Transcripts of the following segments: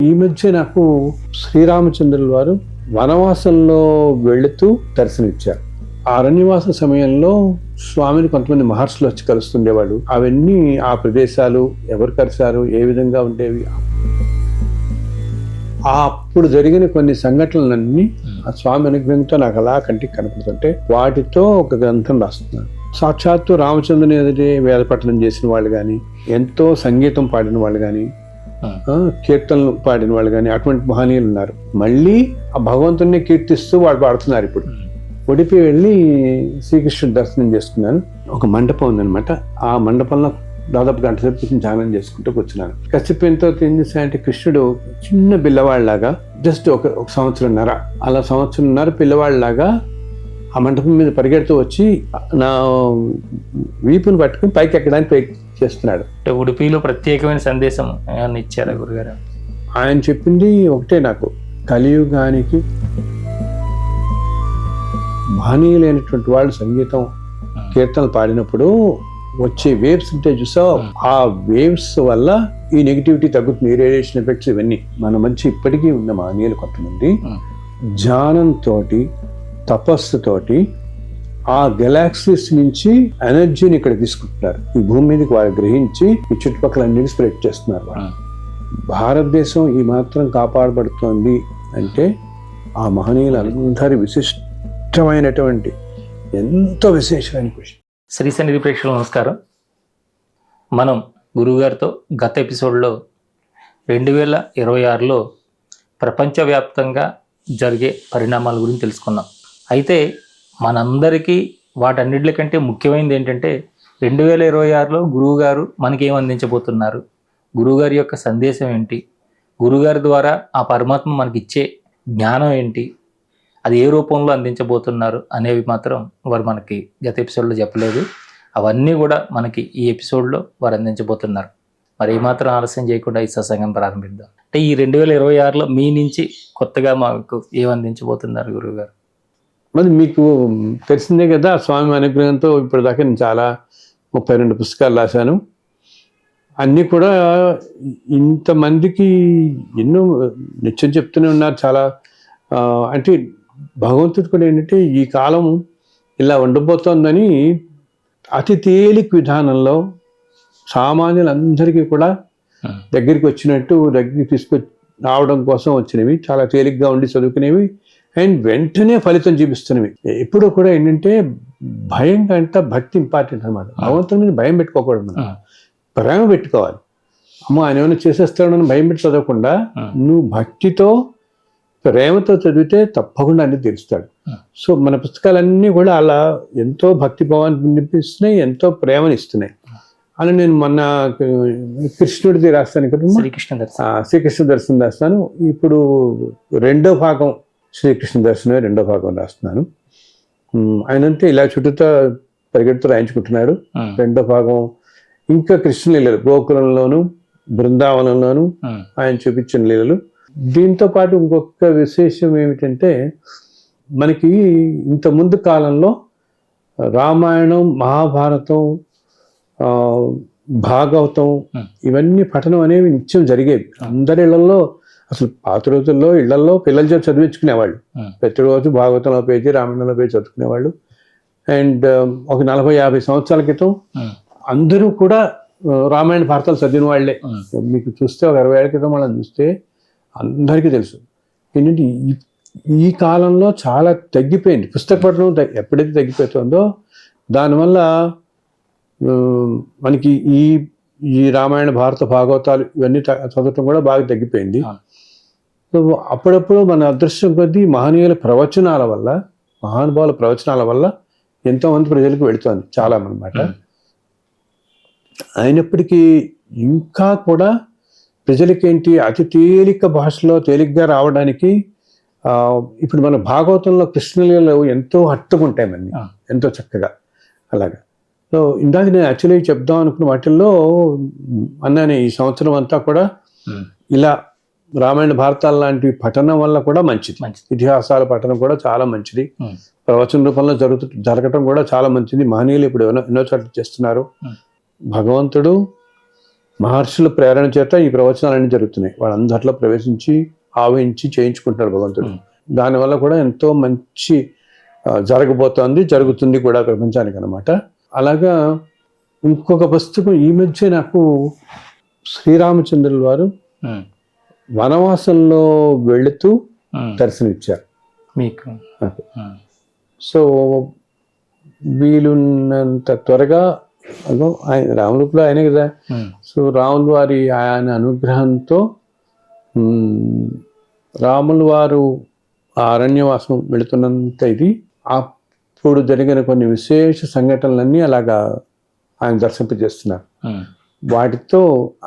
ఈ మధ్య నాకు శ్రీరామచంద్రుల వారు వనవాసంలో వెళుతూ దర్శనమిచ్చారు. ఆ అరణ్యవాస సమయంలో స్వామిని కొంతమంది మహర్షులు వచ్చి కలుస్తుండేవాడు. అవన్నీ ఆ ప్రదేశాలు ఎవరు కలిశారు, ఏ విధంగా ఉండేవి, అప్పుడు జరిగిన కొన్ని సంఘటనలన్నీ ఆ స్వామి అనుగ్రహంతో నాకు అలా కంటికి కనపడుతుంటే వాటితో ఒక గ్రంథం రాస్తున్నాను. సాక్షాత్తు రామచంద్రుని ఎదుటి వేదపఠనం చేసిన వాళ్ళు కానీ, ఎంతో సంగీతం పాడిన వాళ్ళు కానీ, కీర్తనలు పాడిన వాళ్ళు కానీ అటువంటి మహనీయులు ఉన్నారు. మళ్ళీ ఆ భగవంతుడిని కీర్తిస్తూ వాళ్ళు పాడుతున్నారు. ఇప్పుడు ఉడిపి వెళ్ళి శ్రీకృష్ణుడి దర్శనం చేసుకున్నాను. ఒక మండపం ఉందనమాట. ఆ మండపంలో దాదాపు గంట సేపు కూర్చొని ధ్యానం చేసుకుంటూ కూర్చున్నాను. కశ్యప్ ఎంతో ఏం చేశాడంటే, కృష్ణుడు చిన్న పిల్లవాళ్ళలాగా జస్ట్ ఒక సంవత్సరంన్నర, అలా సంవత్సరంన్నర పిల్లవాళ్ళలాగా ఆ మండపం మీద పరిగెడుతూ వచ్చి నా వీపుని పట్టుకుని పైకి ఎక్కడానికి ప్రయత్నం చేస్తున్నాడు. ఉడిపిలో ప్రత్యేకమైన సందేశం ఏమన్నా ఇచ్చారా గురుగారు? ఆయన చెప్పింది ఒకటే నాకు, కలియుగానికి మహనీయులైనటువంటి వాళ్ళు సంగీతం కీర్తనలు పాడినప్పుడు వచ్చే వేవ్స్ ఉంటే చూసావు, ఆ వేవ్స్ వల్ల ఈ నెగిటివిటీ తగ్గుతుంది, రేడియేషన్ ఎఫెక్ట్స్ ఇవన్నీ. మన మధ్య ఇప్పటికీ ఉన్న మహనీయులు కొంతమంది ధ్యానంతో, తపస్సుతోటి ఆ గెలాక్సీస్ నుంచి ఎనర్జీని ఇక్కడ తీసుకుంటున్నారు. ఈ భూమి మీదకి వాళ్ళు గ్రహించి ఈ చుట్టుపక్కల అన్నిటి స్ప్రెడ్ చేస్తున్నారు. భారతదేశం ఈ మాత్రం కాపాడబడుతోంది అంటే ఆ మహనీయులందరి విశిష్టమైనటువంటి ఎంతో విశేషమైన కృషి. శ్రీ సన్నిధి ప్రేక్షకులు నమస్కారం. మనం గురువుగారితో గత ఎపిసోడ్లో 2026లో ప్రపంచవ్యాప్తంగా జరిగే పరిణామాల గురించి తెలుసుకున్నాం. అయితే మనందరికీ వాటన్నిటికంటే ముఖ్యమైనది ఏంటంటే 2026లో గురువుగారు మనకేం అందించబోతున్నారు, గురువుగారి యొక్క సందేశం ఏంటి, గురువుగారి ద్వారా ఆ పరమాత్మ మనకిచ్చే జ్ఞానం ఏంటి, అది ఏ రూపంలో అందించబోతున్నారు అనేవి మాత్రం వారు మనకి గత ఎపిసోడ్లో చెప్పలేదు. అవన్నీ కూడా మనకి ఈ ఎపిసోడ్లో వారు అందించబోతున్నారు. మరి ఏమాత్రం ఆలస్యం చేయకుండా ఈ సత్సంగం ప్రారంభిద్దాం. అంటే ఈ 2026లో మీ నుంచి కొత్తగా మాకు ఏం అందించబోతున్నారు గురువుగారు? మరి మీకు తెలిసిందే కదా, స్వామి అనుగ్రహంతో ఇప్పటిదాకా నేను చాలా 32 పుస్తకాలు రాశాను. అన్నీ కూడా ఇంతమందికి ఎన్నో నిత్యం చెప్తూనే ఉన్నారు. చాలా అంటే భగవంతుడు కూడా ఏంటంటే ఈ కాలం ఇలా ఉండబోతోందని అతి తేలిక విధానంలో సామాన్యులందరికీ కూడా దగ్గరికి వచ్చినట్టు, దగ్గరికి తీసుకొచ్చి రావడం కోసం వచ్చినవి, చాలా తేలిగ్గా ఉండి చదువుకునేవి అండ్ వెంటనే ఫలితం చూపిస్తున్నవి. ఎప్పుడూ కూడా ఏంటంటే భయం కంటే భక్తి ఇంపార్టెంట్ అనమాట. భగవంతుని మీద భయం పెట్టుకోకూడదు, మనం ప్రేమ పెట్టుకోవాలి. అమ్మో ఆయన ఏమైనా చేసేస్తాడని భయం పెట్టి చదవకుండా నువ్వు భక్తితో ప్రేమతో చదివితే తప్పకుండా అన్ని తెలుస్తాడు. సో మన పుస్తకాలన్నీ కూడా అలా ఎంతో భక్తి భావాన్ని నింపిస్తున్నాయి, ఎంతో ప్రేమని ఇస్తున్నాయి. అలా నేను మొన్న కృష్ణుడిది రాస్తాను ఇక్కడ, శ్రీకృష్ణ దర్శనం రాస్తాను. ఇప్పుడు రెండో భాగం శ్రీకృష్ణ దర్శనమే రెండో భాగం రాస్తున్నాను. ఆయనంతే ఇలా చుట్టూతో పరిగెడుతూ రాయించుకుంటున్నాడు. రెండో భాగం ఇంకా కృష్ణ లీలలు, గోకులంలోను బృందావనంలోను ఆయన చూపించిన లీలలు. దీంతో పాటు ఇంకొక విశేషం ఏమిటంటే, మనకి ఇంత ముందు కాలంలో రామాయణం, మహాభారతం, భాగవతం ఇవన్నీ పఠనం అనేవి నిత్యం జరిగేవి. అందరి ఇళ్లలో, అసలు పాత రోజుల్లో ఇళ్లలో పిల్లల చేత చదివించుకునేవాళ్ళు. ప్రతిరోజు భాగవతంలో పేజీ, రామాయణంలో పేజీ చదువుకునేవాళ్ళు. అండ్ ఒక 40-50 సంవత్సరాల క్రితం అందరూ కూడా రామాయణ భారతాలు చదివిన వాళ్ళే. మీకు చూస్తే ఒక 20 ఏళ్ల క్రితం వాళ్ళని చూస్తే అందరికీ తెలుసు. ఏంటంటే ఈ కాలంలో చాలా తగ్గిపోయింది పుస్తక పఠనం. ఎప్పుడైతే తగ్గిపోతుందో దానివల్ల మనకి ఈ రామాయణ, భారత, భాగవతాలు ఇవన్నీ చదవటం కూడా బాగా తగ్గిపోయింది. అప్పుడప్పుడు మన అదృష్టం కొద్దీ మహనీయుల ప్రవచనాల వల్ల, మహానుభావుల ప్రవచనాల వల్ల ఎంతోమంది ప్రజలకు వెళుతోంది చాలా అన్నమాట. అయినప్పటికీ ఇంకా కూడా ప్రజలకేంటి అతి తేలిక భాషలో తేలిగ్గా రావడానికి ఇప్పుడు మన భాగవతంలో కృష్ణలీలలు ఎంతో హత్తుకుంటాయి మనని, ఎంతో చక్కగా అలాగా. సో ఇందాక నేను యాక్చువల్లీ చెప్దాం అనుకున్న వాటిల్లో అన్నాను, ఈ సంవత్సరం అంతా కూడా ఇలా రామాయణ భారతాల లాంటి పఠనం వల్ల కూడా మంచిది. ఇతిహాసాల పఠనం కూడా చాలా మంచిది. ప్రవచన రూపంలో జరగటం కూడా చాలా మంచిది. మహనీయులు ఇప్పుడు ఎన్నో చోట్ల చేస్తున్నారు. భగవంతుడు మహర్షుల ప్రేరణ చేత ఈ ప్రవచనాలన్నీ జరుగుతున్నాయి. వాళ్ళందరిలో ప్రవేశించి ఆవహించి చేయించుకుంటున్నాడు భగవంతుడు. దానివల్ల కూడా ఎంతో మంచి జరగబోతోంది, జరుగుతుంది కూడా ప్రపంచానికి అనమాట. అలాగా ఇంకొక పుస్తకం ఈ మధ్య నాకు శ్రీరామచంద్రుల వారు వనవాసంలో వెళుతూ దర్శనమిచ్చారు మీకు. సో వీలున్నంత త్వరగా ఆయన రాములు ఆయనే కదా. సో రాముల వారి ఆయన అనుగ్రహంతో రాముల వారు ఆ అరణ్యవాసం వెళుతున్నంత ఇది అప్పుడు జరిగిన కొన్ని విశేష సంఘటనలన్నీ అలాగా ఆయన దర్శింపజేస్తున్నారు. వాటితో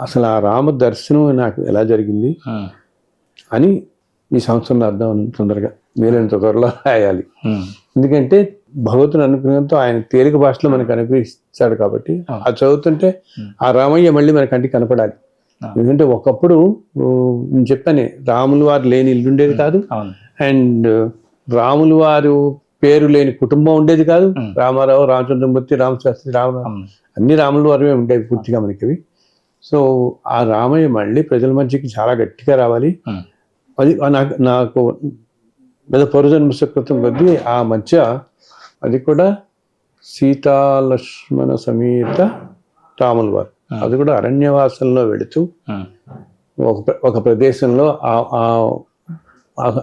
అసలు ఆ రామ దర్శనం నాకు ఎలా జరిగింది అని ఈ సంవత్సరం అర్థం తొందరగా వీలైనంత త్వరలో రాయాలి. ఎందుకంటే భగవంతుని అనుగ్రహంతో ఆయన తేలిక భాషలో మనకు అనుగ్రహిస్తాడు కాబట్టి అది చదువుతుంటే ఆ రామయ్య మళ్ళీ మన కంటికి కనపడాలి. ఎందుకంటే ఒకప్పుడు నేను చెప్పానే రాములు వారు లేని ఇల్లు ఉండేది కాదు, అండ్ రాములు వారు పేరు లేని కుటుంబం ఉండేది కాదు. రామారావు, రామచంద్రమూర్తి, రామశాస్త్రి, అన్ని రాములు వారివే ఉండేవి పూర్తిగా మనకి. సో ఆ రామయ్య మళ్ళీ ప్రజల మధ్యకి చాలా గట్టిగా రావాలి. అది నాకు మీద పౌరజన్మ సుకృతం కొద్దీ ఆ మధ్య అది కూడా సీతాలక్ష్మణ సమేత రాముల వారు అది కూడా అరణ్యవాసంలో వెళుతూ ఒక ప్రదేశంలో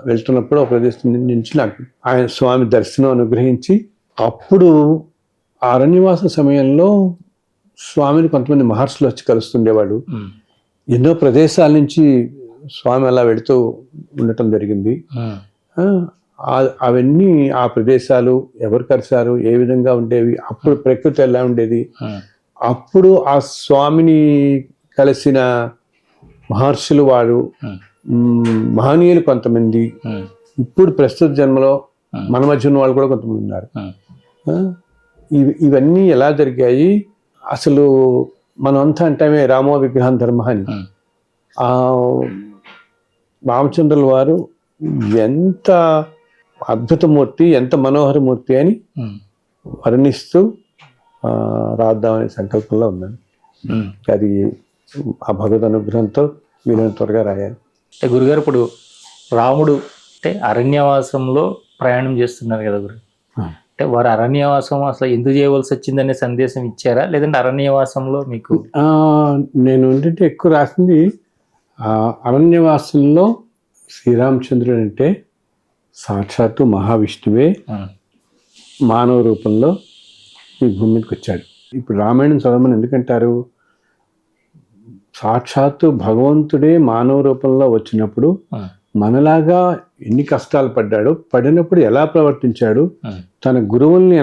వెళ్తున్నప్పుడు ఒక ప్రదేశం నుంచి నాకు ఆయన స్వామి దర్శనం అనుగ్రహించి, అప్పుడు ఆ అరణ్యవాస సమయంలో స్వామిని కొంతమంది మహర్షులు వచ్చి కలుస్తుండేవాడు. ఎన్నో ప్రదేశాల నుంచి స్వామి అలా వెళుతూ ఉండటం జరిగింది. అవన్నీ ఆ ప్రదేశాలు ఎవరు కలిశారు, ఏ విధంగా ఉండేవి, అప్పుడు ప్రకృతి ఎలా ఉండేది, అప్పుడు ఆ స్వామిని కలిసిన మహర్షులు వారు మహనీయులు కొంతమంది, ఇప్పుడు ప్రస్తుత జన్మలో మన మధ్య ఉన్న వాళ్ళు కూడా కొంతమంది ఉన్నారు. ఇవన్నీ ఎలా జరిగాయి, అసలు మనం అంతా అంటామే రామో విగ్రహం ధర్మ అని. ఆ రామచంద్రుల వారు ఎంత అద్భుతమూర్తి, ఎంత మనోహరమూర్తి అని వర్ణిస్తూ రాద్దామనే సంకల్పంలో ఉన్నాను. అది ఆ భగవద్ అనుగ్రహంతో వీలైన త్వరగా రాయాలి. అంటే గురుగారు, ఇప్పుడు రాముడు అంటే అరణ్యవాసంలో ప్రయాణం చేస్తున్నారు కదా గురు, అంటే వారు అరణ్యవాసం అసలు ఎందుకు చేయవలసి వచ్చిందనే సందేశం ఇచ్చారా, లేదంటే అరణ్యవాసంలో మీకు? నేను ఏంటంటే ఎక్కువ రాసింది అరణ్యవాసంలో శ్రీరామచంద్రుడు అంటే సాక్షాత్తు మహావిష్ణువే మానవ రూపంలో ఈ భూమి మీదకి వచ్చాడు. ఇప్పుడు రామాయణం చదవమని ఎందుకంటారు, సాక్షాత్తు భగవంతుడే మానవ రూపంలో వచ్చినప్పుడు మనలాగా ఎన్ని కష్టాలు పడ్డాడు, పడినప్పుడు ఎలా ప్రవర్తించాడు, తన గురువుల్ని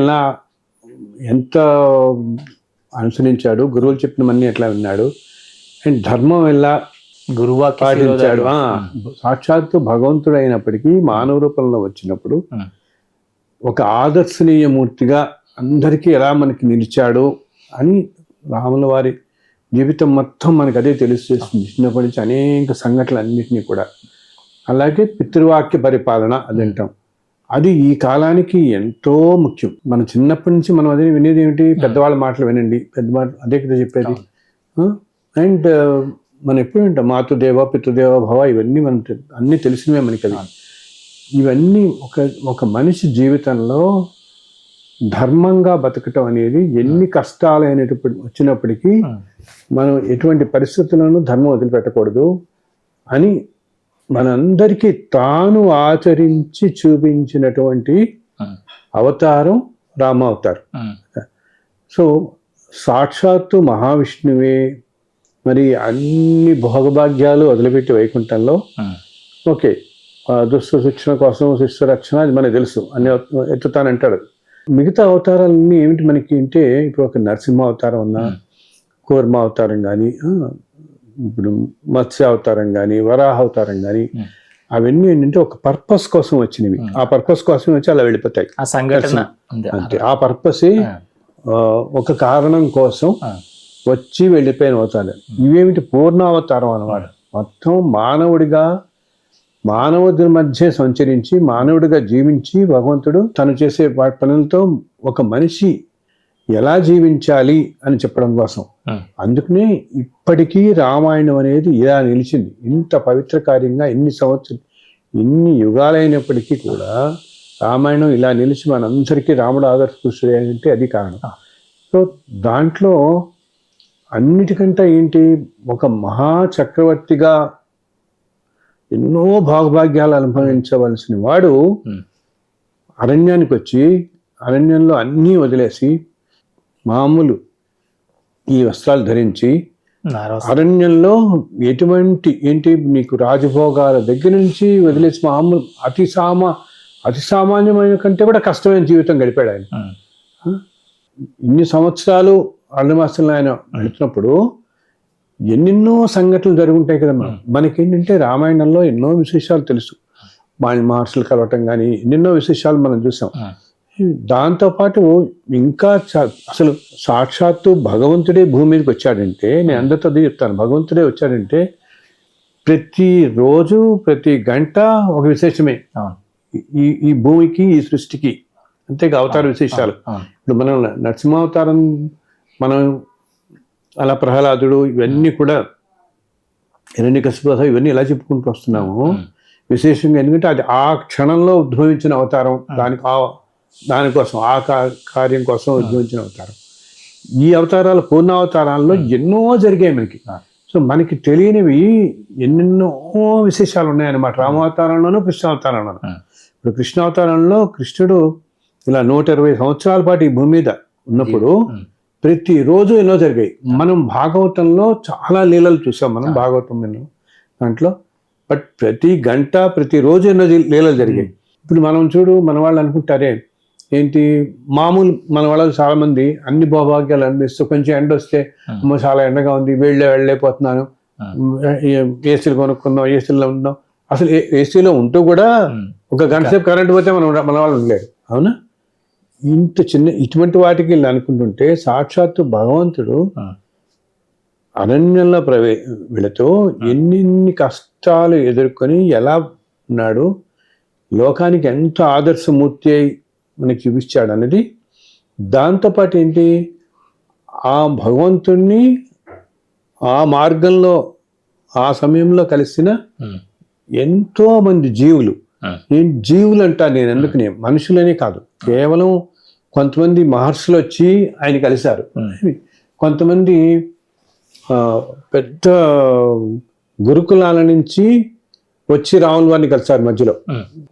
ఎంత అనుసరించాడు, గురువులు చెప్పినవన్నీ ఎట్లా విన్నాడు, అండ్ ధర్మం ఎలా పాటించాడు. సాక్షాత్తు భగవంతుడు అయినప్పటికీ మానవ రూపంలో వచ్చినప్పుడు ఒక ఆదర్శనీయ మూర్తిగా అందరికీ ఎలా మనకి నిలిచాడు అని రాముల వారి జీవితం మొత్తం మనకు అదే తెలియజేస్తుంది. చిన్నప్పటి నుంచి అనేక సంఘటనలు అన్నింటినీ కూడా. అలాగే పితృవాక్య పరిపాలన అదంటాం, అది ఈ కాలానికి ఎంతో ముఖ్యం. మన చిన్నప్పటి నుంచి మనం అదే వినేది ఏమిటి, పెద్దవాళ్ళ మాటలు వినండి, పెద్ద మాట అదే కదా చెప్పేది. అండ్ మనం ఎప్పుడు వింటాం మాతృదేవ పితృదేవ భవ, ఇవన్నీ మనం అన్నీ తెలిసినవే మనకి. అది ఇవన్నీ ఒక మనిషి జీవితంలో ధర్మంగా బతకటం అనేది ఎన్ని కష్టాలు వచ్చినప్పటికీ మనం ఎటువంటి పరిస్థితులను ధర్మం వదిలిపెట్టకూడదు అని మనందరికీ తాను ఆచరించి చూపించినటువంటి అవతారం రామ అవతారం. సో సాక్షాత్తు మహావిష్ణువే మరి అన్ని భోగభాగ్యాలు వదిలిపెట్టి వైకుంఠంలో ఓకే దుష్ట శిక్షణ కోసం శిష్య రక్షణ అది మనకు తెలుసు అని ఎత్తుతానంటాడు. మిగతా అవతారాలన్నీ ఏమిటి మనకి అంటే, ఇప్పుడు ఒక నరసింహ అవతారం ఉన్నా, కూర్మ అవతారం కానీ, ఇప్పుడు మత్స్య అవతారం కానీ, వరాహ అవతారం కానీ, అవన్నీ ఏంటంటే ఒక పర్పస్ కోసం వచ్చినవి. ఆ పర్పస్ కోసం వచ్చి అలా వెళ్ళిపోతాయి. అంతే, ఆ పర్పసే ఒక కారణం కోసం వచ్చి వెళ్ళిపోయిన అవతారం. ఇవేమిటి పూర్ణావతారం అన్నమాట. మొత్తం మానవుడిగా మానవుడి మధ్య సంచరించి మానవుడిగా జీవించి భగవంతుడు తను చేసే పనులతో ఒక మనిషి ఎలా జీవించాలి అని చెప్పడం కోసం. అందుకనే ఇప్పటికీ రామాయణం అనేది ఇలా నిలిచింది. ఇంత పవిత్ర కార్యంగా ఎన్ని యుగాలైనప్పటికీ కూడా రామాయణం ఇలా నిలిచి మనందరికీ రాముడు ఆదర్శ పురుషుడు అంటే అది కారణం. సో దాంట్లో అన్నిటికంటే ఏంటి, ఒక మహా చక్రవర్తిగా ఎన్నో భాగభాగ్యాలు అనుభవించవలసిన వాడు అరణ్యానికి వచ్చి అరణ్యంలో అన్నీ వదిలేసి మామూలు ఈ వస్త్రాలు ధరించి అరణ్యంలో ఎటువంటి ఏంటి మీకు రాజభోగాల దగ్గర నుంచి వదిలేసి మామూలు అతి సామాన్యమైన కంటే కూడా కష్టమైన జీవితం గడిపాడు ఆయన. ఇన్ని సంవత్సరాలు అరణ్యవాసంలో ఆయన వెళుతున్నప్పుడు ఎన్నెన్నో సంఘటనలు జరుగుంటాయి కదా. మనకేంటంటే రామాయణంలో ఎన్నో విశేషాలు తెలుసు, మహర్షులు కలవటం కానీ ఎన్నెన్నో విశేషాలు మనం చూసాం. దాంతోపాటు ఇంకా అసలు సాక్షాత్తు భగవంతుడే భూమి మీదకి వచ్చాడంటే, నేను అందరితో అది చెప్తాను, భగవంతుడే వచ్చాడంటే ప్రతిరోజు ప్రతి గంట ఒక విశేషమే ఈ భూమికి ఈ సృష్టికి. అంతేగా అవతార విశేషాలు. ఇప్పుడు మనం నరసింహావతారం, మనం అలా ప్రహ్లాదుడు, ఇవన్నీ కూడా హిరణ్యకశిపు ఇవన్నీ ఎలా చెప్పుకుంటూ వస్తున్నాము విశేషంగా. ఎందుకంటే అది ఆ క్షణంలో ఉద్భవించిన అవతారం, దానికోసం ఆ కార్యం కోసం ఉద్భవించిన అవతారం. ఈ అవతారాలు పూర్ణావతారాల్లో ఎన్నో జరిగాయి మనకి. సో మనకి తెలియనివి ఎన్నెన్నో విశేషాలు ఉన్నాయన్నమాట రామావతారంలోనూ కృష్ణావతారంలోనూ. ఇప్పుడు కృష్ణావతారంలో కృష్ణుడు ఇలా 120 సంవత్సరాల పాటు ఈ భూమి మీద ఉన్నప్పుడు ప్రతిరోజు ఎన్నో జరిగాయి. మనం భాగవతంలో చాలా లీలలు చూసాం, మనం భాగవతం దాంట్లో. బట్ ప్రతి గంట ప్రతిరోజు ఎన్నో లీలలు జరిగాయి. ఇప్పుడు మనం చూడు, మన వాళ్ళు అనుకుంటారే ఏంటి, మామూలు మన వాళ్ళు చాలా మంది అన్ని భోభాగ్యాలు అనిపిస్తూ కొంచెం ఎండ వస్తే చాలా ఎండగా ఉంది, వెళ్ళలేకపోతున్నాను, ఏసీలు కొనుక్కుందాం, ఏసీలో ఉందాం. అసలు ఏసీలో ఉంటూ కూడా ఒక గంట సేపు కరెంట్ పోతే మన వాళ్ళు ఉండలేరు. అవునా? ఇంత ఇటువంటి వాటికి అనుకుంటుంటే సాక్షాత్తు భగవంతుడు అరణ్యంలో వెళుతూ ఎన్ని కష్టాలు ఎదుర్కొని ఎలా ఉన్నాడు, లోకానికి ఎంత ఆదర్శమూర్తి అయి మనకి చూపించాడు అనేది. దాంతోపాటు ఏంటి, ఆ భగవంతుణ్ణి ఆ మార్గంలో ఆ సమయంలో కలిసిన ఎంతో మంది జీవులు. నేను జీవులు అంటాను నేను, ఎందుకని మనుషులనే కాదు, కేవలం కొంతమంది మహర్షులు వచ్చి ఆయన కలిశారు, కొంతమంది పెద్ద గురుకులాల నుంచి వచ్చి రాముల వారిని కలిశారు. మధ్యలో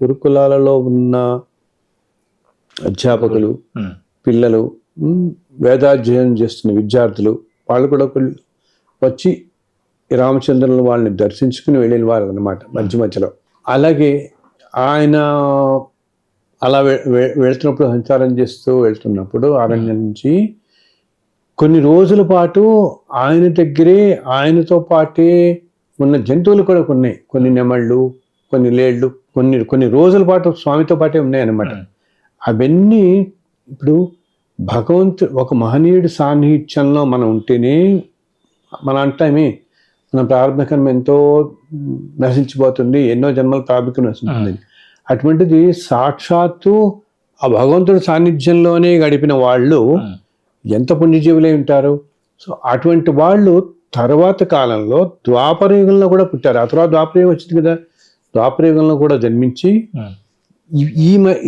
గురుకులాలలో ఉన్న అధ్యాపకులు, పిల్లలు, వేదాధ్యయనం చేస్తున్న విద్యార్థులు, వాళ్ళు కూడా వచ్చి రామచంద్రుని వాళ్ళని దర్శించుకుని వెళ్ళిన వారు అన్నమాట మధ్యలో. అలాగే ఆయన అలా వెళ్తున్నప్పుడు, సంచారం చేస్తూ వెళ్తున్నప్పుడు అరణ్యం నుంచి కొన్ని రోజుల పాటు ఆయన దగ్గరే ఆయనతో పాటే ఉన్న జంతువులు కూడా కొన్ని నెమళ్ళు, కొన్ని లేళ్ళు, కొన్ని రోజుల పాటు స్వామితో పాటే ఉన్నాయన్నమాట. అవన్నీ ఇప్పుడు ఒక మహనీయుడి సాన్నిహిత్యంలో మనం ఉంటేనే మన అంటామే మన ప్రారంభకర్మ ఎంతో నశించిపోతుంది, ఎన్నో జన్మల ప్రారంభికం నశించింది. అటువంటిది సాక్షాత్తు ఆ భగవంతుడి సాన్నిధ్యంలోనే గడిపిన వాళ్ళు ఎంత పుణ్యజీవులై ఉంటారు. సో అటువంటి వాళ్ళు తర్వాత కాలంలో ద్వాపరయుగంలో కూడా పుట్టారు. ఆ తర్వాత ద్వాపరయుగం వచ్చింది కదా, ద్వాపరయుగంలో కూడా జన్మించి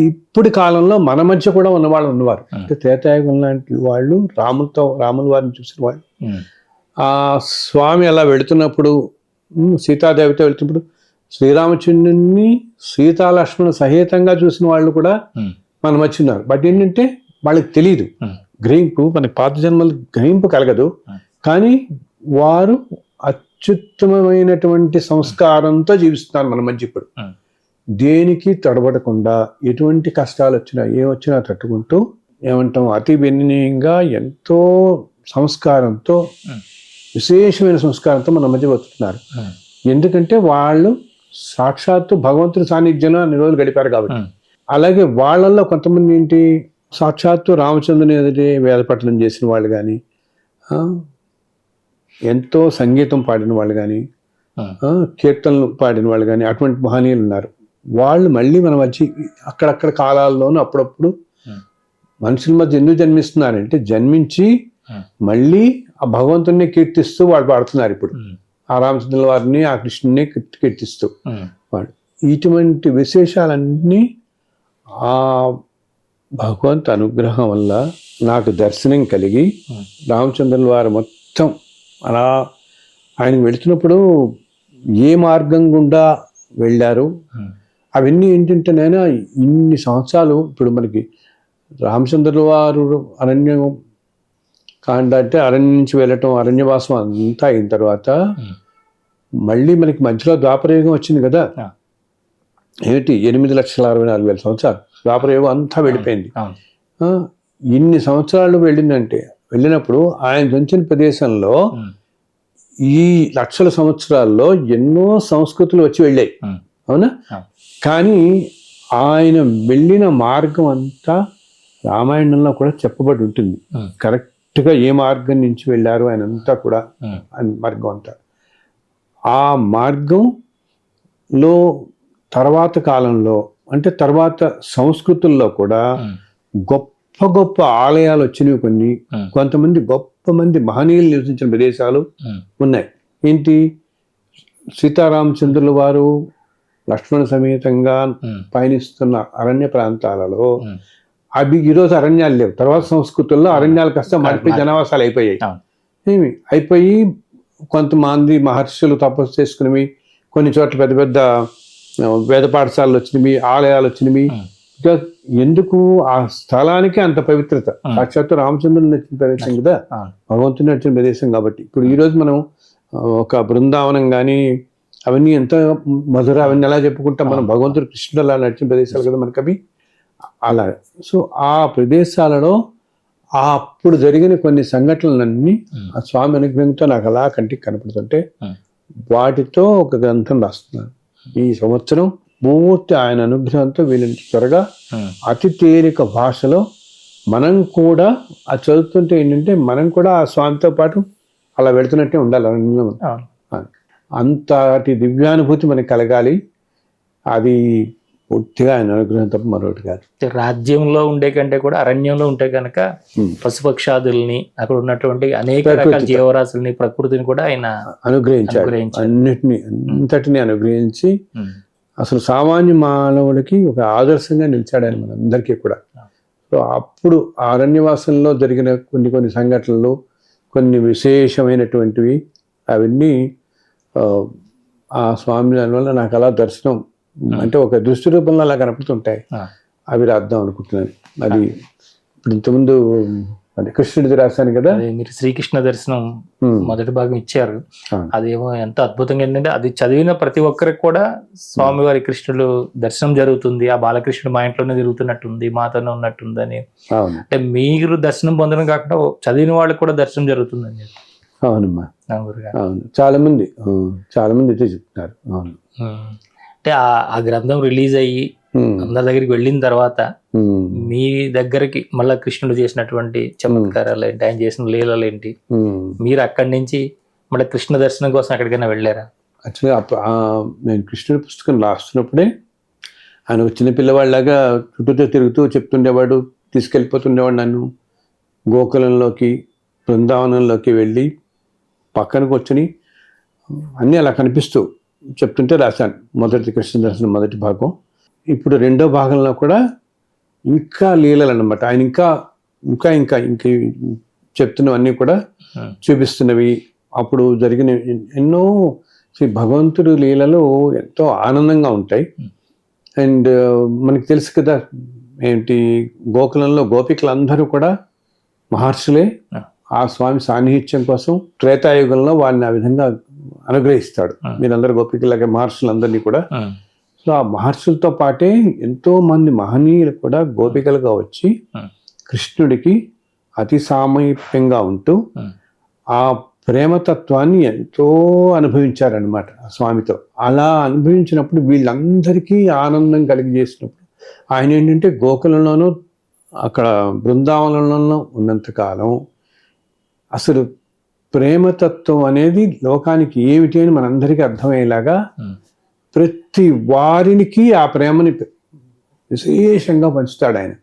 ఇప్పటి కాలంలో మన మధ్య కూడా ఉన్నవాళ్ళు ఉన్నవారు. అంటే త్రేతాయుగం లాంటి వాళ్ళు, రాముల వారిని చూసిన వాళ్ళు, ఆ స్వామి అలా వెళుతున్నప్పుడు, సీతాదేవితో వెళుతున్నప్పుడు శ్రీరామచంద్రుని సీతాలక్ష్మణ సహితంగా చూసిన వాళ్ళు కూడా మన మధ్య ఉన్నారు. బట్ ఏంటంటే వాళ్ళకి తెలియదు, గ్రహింపు, మనకి పాత జన్మలు గ్రహింపు కలగదు. కానీ వారు అత్యుత్తమమైనటువంటి సంస్కారంతో జీవిస్తున్నారు మన మధ్య. ఇప్పుడు దేనికి తడబడకుండా, ఎటువంటి కష్టాలు వచ్చినా ఏమొచ్చినా తట్టుకుంటూ, ఏమంటాం, అతి వినయంగా ఎంతో సంస్కారంతో, విశేషమైన సంస్కారంతో మన మధ్య బతుకుతున్నారు. ఎందుకంటే వాళ్ళు సాక్షాత్తు భగవంతుడి సాన్నిధ్యంలో అన్ని రోజులు గడిపారు కాబట్టి. అలాగే వాళ్ళల్లో కొంతమంది ఏంటి, సాక్షాత్తు రామచంద్రుని ఎదుటి వేదపఠనం చేసిన వాళ్ళు కానీ, ఎంతో సంగీతం పాడిన వాళ్ళు కానీ, కీర్తనలు పాడిన వాళ్ళు కానీ, అటువంటి మహనీయులు ఉన్నారు. వాళ్ళు మళ్ళీ మన మధ్య అక్కడక్కడ కాలాల్లోనూ అప్పుడప్పుడు మనుషుల మధ్య ఎందుకు జన్మిస్తున్నారంటే జన్మించి మళ్ళీ ఆ భగవంతుడిని కీర్తిస్తూ వాళ్ళు పాడుతున్నారు ఇప్పుడు. ఆ రామచంద్రుల వారిని ఆ కృష్ణుని కీర్తిస్తూ వాడు. ఇటువంటి విశేషాలన్నీ ఆ భగవంతు అనుగ్రహం వల్ల నాకు దర్శనం కలిగి రామచంద్రుల వారు మొత్తం అలా ఆయనకు వెళుతున్నప్పుడు ఏ మార్గం గుండా వెళ్ళారు అవన్నీ ఏంటంటే నేను ఇన్ని సంవత్సరాలు ఇప్పుడు మనకి రామచంద్రుల వారు అరణ్యం కాండ అంటే అరణ్యం నుంచి వెళ్ళటం అరణ్యవాసం అంతా అయిన తర్వాత మళ్ళీ మనకి మధ్యలో ద్వాపరయుగం వచ్చింది కదా. ఏమిటి 8,64,000 సంవత్సరాలు ద్వాపరయుగం అంతా వెళ్ళిపోయింది. ఇన్ని సంవత్సరాలు వెళ్ళినప్పుడు ఆయన జంచిన ప్రదేశంలో ఈ లక్షల సంవత్సరాల్లో ఎన్నో సంస్కృతులు వచ్చి వెళ్ళాయి, అవునా? కానీ ఆయన వెళ్ళిన మార్గం అంతా రామాయణంలో కూడా చెప్పబడి ఉంటుంది. కరెక్ట్గా ఏ మార్గం నుంచి వెళ్ళారు ఆయన అంతా కూడా, మార్గం అంతా. ఆ మార్గంలో తర్వాత కాలంలో అంటే తర్వాత సంస్కృతుల్లో కూడా గొప్ప గొప్ప ఆలయాలు వచ్చినవి కొన్ని. కొంతమంది గొప్ప మంది మహనీయులు నివసించిన ప్రదేశాలు ఉన్నాయి. ఏంటి, సీతారామచంద్రుల వారు లక్ష్మణ సమేతంగా పయనిస్తున్న అరణ్య ప్రాంతాలలో అవి ఈరోజు అరణ్యాలు లేవు. తర్వాత సంస్కృతుల్లో అరణ్యాలు కాస్త మారిపోయి జనావాసాలు అయిపోయి కొంతమంది మహర్షులు తపస్సు చేసుకునేవి, కొన్ని చోట్ల పెద్ద పెద్ద వేద పాఠశాలలు వచ్చినవి, ఆలయాలు వచ్చినవి. ఎందుకు ఆ స్థలానికి అంత పవిత్రత, సాక్షాత్తు రామచంద్రుని నచ్చిన ప్రదేశం కదా, భగవంతుని నచ్చిన ప్రదేశం కాబట్టి. ఇప్పుడు ఈరోజు మనం ఒక బృందావనం కానీ అవన్నీ ఎంత మధుర అవన్నీ ఎలా చెప్పుకుంటాం మనం, భగవంతుడు కృష్ణుడు అలా నడిచిన ప్రదేశాలు కదా మనకి అవి అలా. సో ఆ ప్రదేశాలలో అప్పుడు జరిగిన కొన్ని సంఘటనలన్నీ ఆ స్వామి అనుగ్రహంతో నాకు అలా కంటికి కనపడుతుంటే వాటితో ఒక గ్రంథం రాస్తున్నాను ఈ సంవత్సరం. పూర్తి ఆయన అనుగ్రహంతో వీళ్ళని త్వరగా అతి తేలిక భాషలో మనం కూడా ఆ చదువుతుంటే ఏంటంటే మనం కూడా ఆ స్వామితో పాటు అలా వెళుతున్నట్టే ఉండాలి. అంతటి దివ్యానుభూతి మనకి కలగాలి. అది పూర్తిగా ఆయన అనుగ్రహం తప్ప మరొకటి కాదు. రాజ్యంలో ఉండే కంటే కూడా అరణ్యంలో ఉంటే కనుక పశుపక్షాదుల్ని అక్కడ ఉన్నటువంటి అనేక రకాల జీవరాశుల్ని ప్రకృతిని కూడా ఆయన అనుగ్రహించాడు. అంతటిని అనుగ్రహించి అసలు సామాన్య మానవుడికి ఒక ఆదర్శంగా నిలిచాడు ఆయన మనందరికీ కూడా. సో అప్పుడు ఆ అరణ్యవాసంలో జరిగిన కొన్ని సంఘటనలు, కొన్ని విశేషమైనటువంటివి అవన్నీ ఆ స్వామి దానివల్ల నాకు అలా దర్శనం అంటే ఒక దృష్టి రూపంలో అలా కనపడుతుంటాయి. అవి రాద్దాం అనుకుంటున్నాను. అది ఇప్పుడు ఇంతకుముందు అంటే కృష్ణుడిది రాశాను కదా, మీరు శ్రీకృష్ణ దర్శనం మొదటి భాగం ఇచ్చారు. అదేమో ఎంత అద్భుతంగా ఏంటంటే అది చదివిన ప్రతి ఒక్కరికి కూడా స్వామివారి కృష్ణుడు దర్శనం జరుగుతుంది. ఆ బాలకృష్ణుడు మా ఇంట్లోనే తిరుగుతున్నట్టుంది, మాతోనే ఉన్నట్టుందని. అంటే మీరు దర్శనం పొందడం కాకుండా చదివిన వాళ్ళకి కూడా దర్శనం జరుగుతుందని. అవునమ్మా, అవును. చాలా మంది అయితే చెప్తున్నారు. అవును. అంటే ఆ గ్రంథం రిలీజ్ అయ్యి అందరి దగ్గరికి వెళ్ళిన తర్వాత మీ దగ్గరికి మళ్ళా కృష్ణుడు చేసినటువంటి చమత్కారాలు ఏంటి, ఆయన చేసిన లీలలు ఏంటి, మీరు అక్కడి నుంచి మళ్ళీ కృష్ణ దర్శనం కోసం ఎక్కడికైనా వెళ్ళారా? యాక్చువల్గా నేను కృష్ణుడి పుస్తకం రాస్తున్నప్పుడే ఆయన చిన్న పిల్లవాళ్ళలాగా చుట్టూతో తిరుగుతూ చెప్తుండేవాడు, తీసుకెళ్ళిపోతుండేవాడు నన్ను. గోకులంలోకి బృందావనంలోకి వెళ్ళి పక్కన కూర్చొని అన్నీ అలా కనిపిస్తూ చెప్తుంటే రాశాను మొదటి కృష్ణ దర్శనం మొదటి భాగం. ఇప్పుడు రెండో భాగంలో కూడా ఇంకా లీలలు అన్నమాట. ఆయన ఇంకా ఇంకా ఇంకా ఇంకా చెప్తున్నవన్నీ కూడా చూపిస్తున్నవి. అప్పుడు జరిగిన ఎన్నో శ్రీ భగవంతుడి లీలలు ఎంతో ఆనందంగా ఉంటాయి. అండ్ మనకి తెలుసు కదా ఏంటి, గోకులంలో గోపికలందరూ కూడా మహర్షులే. ఆ స్వామి సాన్నిహిత్యం కోసం త్రేతాయుగంలో వాళ్ళని ఆ విధంగా అనుగ్రహిస్తాడు. మీరందరూ గోపికలాగే మహర్షులందరినీ కూడా. సో ఆ మహర్షులతో పాటే ఎంతో మంది మహనీయులు కూడా గోపికలుగా వచ్చి కృష్ణుడికి అతి సామీప్యంగా ఉంటూ ఆ ప్రేమతత్వాన్ని ఎంతో అనుభవించారనమాట ఆ స్వామితో. అలా అనుభవించినప్పుడు వీళ్ళందరికీ ఆనందం కలిగజేసినప్పుడు ఆయన ఏంటంటే గోకులంలోనూ అక్కడ బృందావనంలో ఉన్నంతకాలం అసలు ప్రేమతత్వం అనేది లోకానికి ఏమిటి అని మనందరికీ అర్థమయ్యేలాగా ప్రతి వారికి ఆ ప్రేమని విశేషంగా పంచుతాడు ఆయన.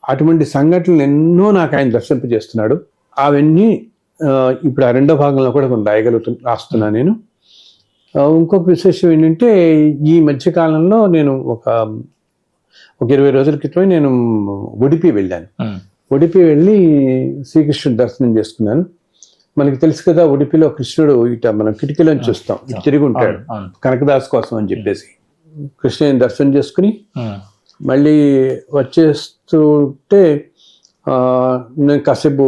అటువంటి సంఘటనలు ఎన్నో నాకు ఆయన దర్శింపజేస్తున్నాడు. అవన్నీ ఇప్పుడు ఆ రెండో భాగంలో కూడా కొన్ని రాస్తున్నా నేను. ఇంకొక విశేషం ఏంటంటే ఈ మధ్యకాలంలో నేను ఒక 20 రోజుల క్రితమే నేను ఉడిపి వెళ్ళాను. ఉడిపి వెళ్ళి శ్రీకృష్ణుడు దర్శనం చేసుకున్నాను. మనకి తెలుసు కదా, ఉడిపిలో కృష్ణుడు ఇట మనం కిటికీలోంచి చూస్తాం, ఇటు తిరిగి ఉంటాడు కనకదాస్ కోసం అని చెప్పేసి. కృష్ణుని దర్శనం చేసుకుని మళ్ళీ వచ్చేస్తుంటే నేను కాసేపు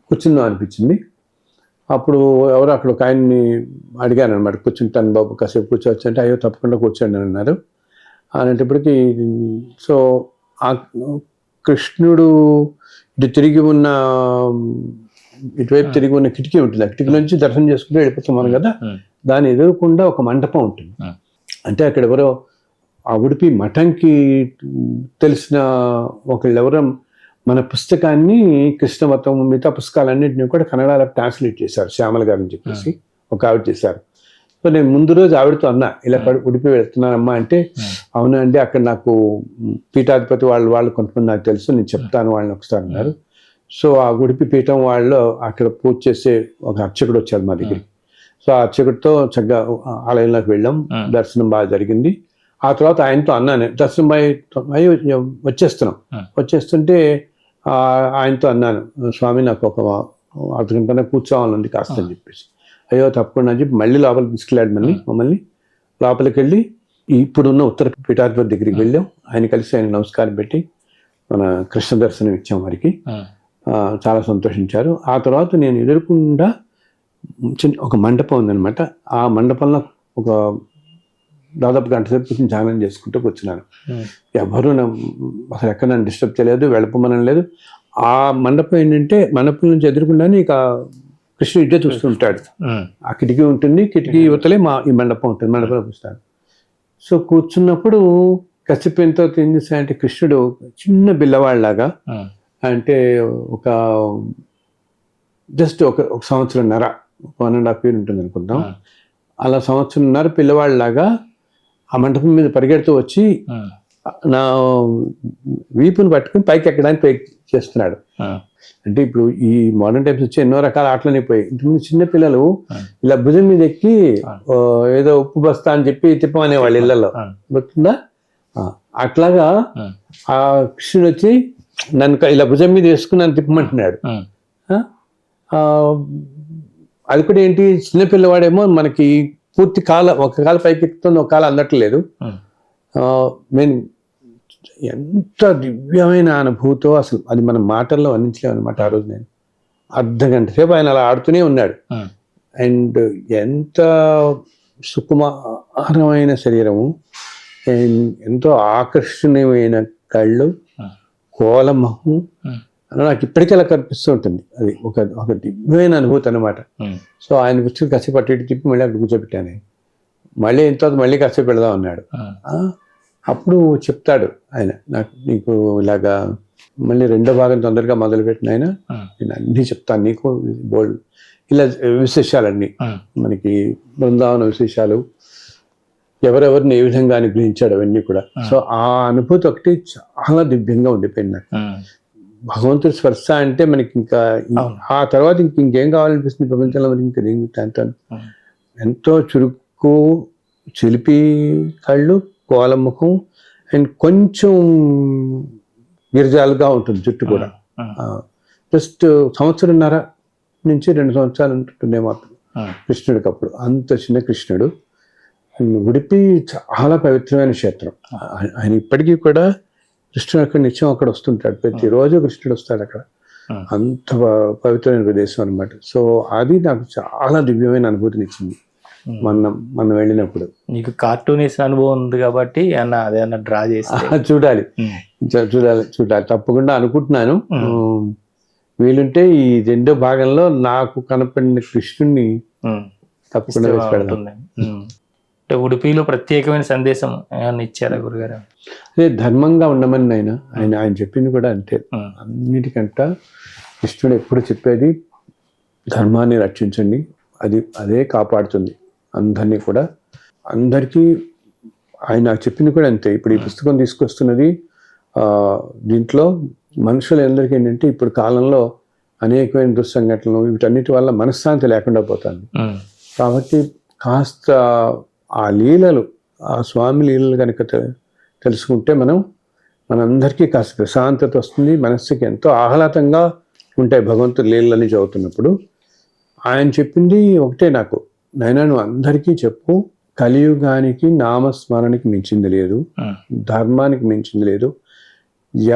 కూర్చుందాం అనిపించింది. అప్పుడు ఎవరో అక్కడ ఒక ఆయన్ని అడిగాను అనమాట, కూర్చుంటాను బాబు కాసేపు కూర్చోవచ్చు అంటే, అయ్యో తప్పకుండా కూర్చోండి అని అన్నారు. అనేటప్పటికీ సో ఆ కృష్ణుడు ఇటువైపు తిరిగి ఉన్న కిటికీ ఉంటుంది. ఆ కిటికీ నుంచి దర్శనం చేసుకుంటూ వెళ్ళిపోతున్నాం కదా, దాని ఎదురుకుండా ఒక మంటపం ఉంటుంది. అంటే అక్కడ ఎవరో ఆ ఉడిపి మఠంకి తెలిసిన ఒకళ్ళెవరో మన పుస్తకాన్ని కృష్ణమతం మిగతా పుస్తకాలన్నింటినీ కూడా కన్నడలో ట్రాన్స్లేట్ చేశారు, శ్యామల గారు అని చెప్పేసి ఒక ఆవిడ చేశారు. సో నేను ముందు రోజు ఆవిడతో అన్నా, ఇలా ఉడిపి వెళ్తున్నానమ్మా అంటే, అవునా అండి అక్కడ నాకు పీఠాధిపతి వాళ్ళు కొంతమంది నాకు తెలుసు, నేను చెప్తాను వాళ్ళని ఒకసారి అన్నారు. సో ఆ ఉడిపి పీఠం వాళ్ళు అక్కడ పూజ చేసే ఒక అర్చకుడు వచ్చారు మా దగ్గరికి. సో ఆ అర్చకుడితో చక్కగా ఆలయంలోకి వెళ్ళాం, దర్శనం బాగా జరిగింది. ఆ తర్వాత ఆయనతో అన్నాను, దర్శనం వచ్చేస్తుంటే ఆయనతో అన్నాను, స్వామి నాకు ఒక అర్ధగంటనే కూర్చోవాలండి కాస్త అని చెప్పేసి. అయ్యో తప్పకుండా అని చెప్పి మళ్ళీ లోపలికి తీసుకెళ్ళాడు మమ్మల్ని. లోపలికి వెళ్ళి ఇప్పుడున్న ఉత్తర పీఠాధిపతి దగ్గరికి వెళ్ళాం. ఆయన కలిసి ఆయన నమస్కారం పెట్టి మన కృష్ణ దర్శనం ఇచ్చాం వారికి. చాలా సంతోషించారు. ఆ తర్వాత నేను ఎదురుకుండా ఒక మండపం ఉందనమాట. ఆ మండపంలో ఒక దాదాపు గంట సేపు కూర్చొని ధ్యానం చేసుకుంటూ కూర్చున్నాను. ఎవరు అసలు ఎక్కడ నన్ను డిస్టర్బ్ చేయలేదు, వెళ్ళపమనం లేదు. ఆ మండపం ఏంటంటే మండపం నుంచి ఎదురుకుండానే ఇక కృష్ణుడు ఇడ్డే చూస్తుంటాడు. ఆ కిటికీ ఉంటుంది, కిటికీ యువతలే ఈ మండపం ఉంటుంది, మండపంలో కూర్చున్నాను. సో కూర్చున్నప్పుడు కసిపోయినతో ఏం చేశాడంటే కృష్ణుడు చిన్న పిల్లవాళ్ళలాగా, అంటే ఒక జస్ట్ ఒక సంవత్సరంన్నర, 1.5 years ఉంటుంది అనుకుందాం, అలా సంవత్సరంన్నర పిల్లవాళ్ళలాగా ఆ మండపం మీద పరిగెడుతూ వచ్చి నా వీపుని పట్టుకుని పైకి ఎక్కడానికి చేస్తున్నాడు. అంటే ఇప్పుడు ఈ మోడర్న్ టైమ్స్ వచ్చి ఎన్నో రకాల ఆటలు అయిపోయాయి. ఇంతకుముందు చిన్న పిల్లలు ఇలా భుజం మీద ఎక్కి ఏదో ఉప్పు బస్తా అని చెప్పి తిప్పమనేవాళ్ళు ఇళ్లలో, గుర్తుందా? అట్లాగా ఆ కృష్ణుడు వచ్చి నన్ను ఇలా భుజం మీద వేసుకుని నన్ను తిప్పమంటున్నాడు. అది కూడా ఏంటి, చిన్నపిల్లవాడేమో మనకి పూర్తి ఒక కాల పైకి ఎక్కుతుంది, ఒక కాల అందట్లేదు. నేను ఎంత దివ్యమైన అనుభూతో అసలు అది మనం మాటల్లో వర్ణించలేము అనమాట. ఆ రోజు నేను అర్ధగంట సేపు ఆయన అలా ఆడుతూనే ఉన్నాడు. అండ్ ఎంత సుకుమారమైన శరీరము, ఎంతో ఆకర్షణీయమైన కళ్ళు, కోలమహం, నాకు ఇప్పటికీ అలా కనిపిస్తూ ఉంటుంది. అది ఒక దివ్యమైన అనుభూతి అనమాట. సో ఆయన వచ్చి కాసేపు అటు ఇటు తిప్పి మళ్ళీ అక్కడ కూర్చోబెట్టాను. మళ్ళీ ఇంత మళ్ళీ కాసేపు వెళదాం అన్నాడు. అప్పుడు చెప్తాడు ఆయన, నీకు ఇలాగా మళ్ళీ రెండో భాగం తొందరగా మొదలుపెట్టిన ఆయన, నేను అన్నీ చెప్తాను నీకు, బోల్డ్ ఇలా విశేషాలన్నీ, మనకి బృందావన విశేషాలు, ఎవరెవరిని ఏ విధంగా అనుగ్రహించాడు అవన్నీ కూడా. సో ఆ అనుభూతి ఒకటి చాలా దివ్యంగా ఉండిపోయింది నాకు. భగవంతుడి స్పర్శ అంటే మనకి ఇంకా ఆ తర్వాత ఇంకేం కావాలనిపిస్తుంది ప్రపంచంలో, మనకి ఇంకా అంటాను. ఎంతో చురుకు చిలిపి కళ్ళు, కోలముఖం, అండ్ కొంచెం గిరిజాలుగా ఉంటుంది జుట్టు కూడా. జస్ట్ 1.5 నుంచి 2 సంవత్సరాలు ఉంటుండేమో కృష్ణుడికి అప్పుడు. అంత చిన్న కృష్ణుడు. ఉడిపి చాలా పవిత్రమైన క్షేత్రం. ఆయన ఇప్పటికీ కూడా కృష్ణుడు అక్కడ నిత్యం అక్కడ వస్తుంటాడు, ప్రతిరోజు కృష్ణుడు వస్తాడు అక్కడ. అంత పవిత్రమైన ప్రదేశం అనమాట. సో అది నాకు చాలా దివ్యమైన అనుభూతిని ఇచ్చింది మనం వెళ్ళినప్పుడు. నీకు కార్టూనిస్ట్ అనుభవం ఉంది కాబట్టి అదేమన్నా డ్రా చేసి చూడాలి తప్పకుండా అనుకుంటున్నాను. వీలుంటే ఈ రెండో భాగంలో నాకు కనపడిన కృష్ణుడిని తప్పకుండా వేసి పెడదాం. ఉడిపిలో ప్రత్యేకమైన సందేశం ఏమన్నా ఇచ్చారా గురుగారు? అదే ధర్మంగా ఉండమని ఆయన చెప్పింది కూడా అంతే. అన్నిటికంట కృష్ణుడు ఎప్పుడు చెప్పేది ధర్మాన్ని రక్షించండి, అదే కాపాడుతుంది అందరినీ కూడా. అందరికీ ఆయన చెప్పింది కూడా అంతే. ఇప్పుడు ఈ పుస్తకం తీసుకొస్తున్నది దీంట్లో మనుషులందరికీ ఏంటంటే ఇప్పుడు కాలంలో అనేకమైన దుస్సంఘటనలు వీటన్నిటి వల్ల మనశ్శాంతి లేకుండా పోతుంది. కాబట్టి కాస్త ఆ లీలలు, ఆ స్వామి లీలలు కనుక తెలుసుకుంటే మనందరికీ కాస్త ప్రశాంతత వస్తుంది, మనస్సుకి ఎంతో ఆహ్లాదంగా ఉంటాయి భగవంతుడి లీలలని చదువుతున్నప్పుడు. ఆయన చెప్పింది ఒకటే నాకు, నైనా నువ్వు అందరికీ చెప్పు, కలియుగానికి నామస్మరణకి మించింది లేదు, ధర్మానికి మించింది లేదు.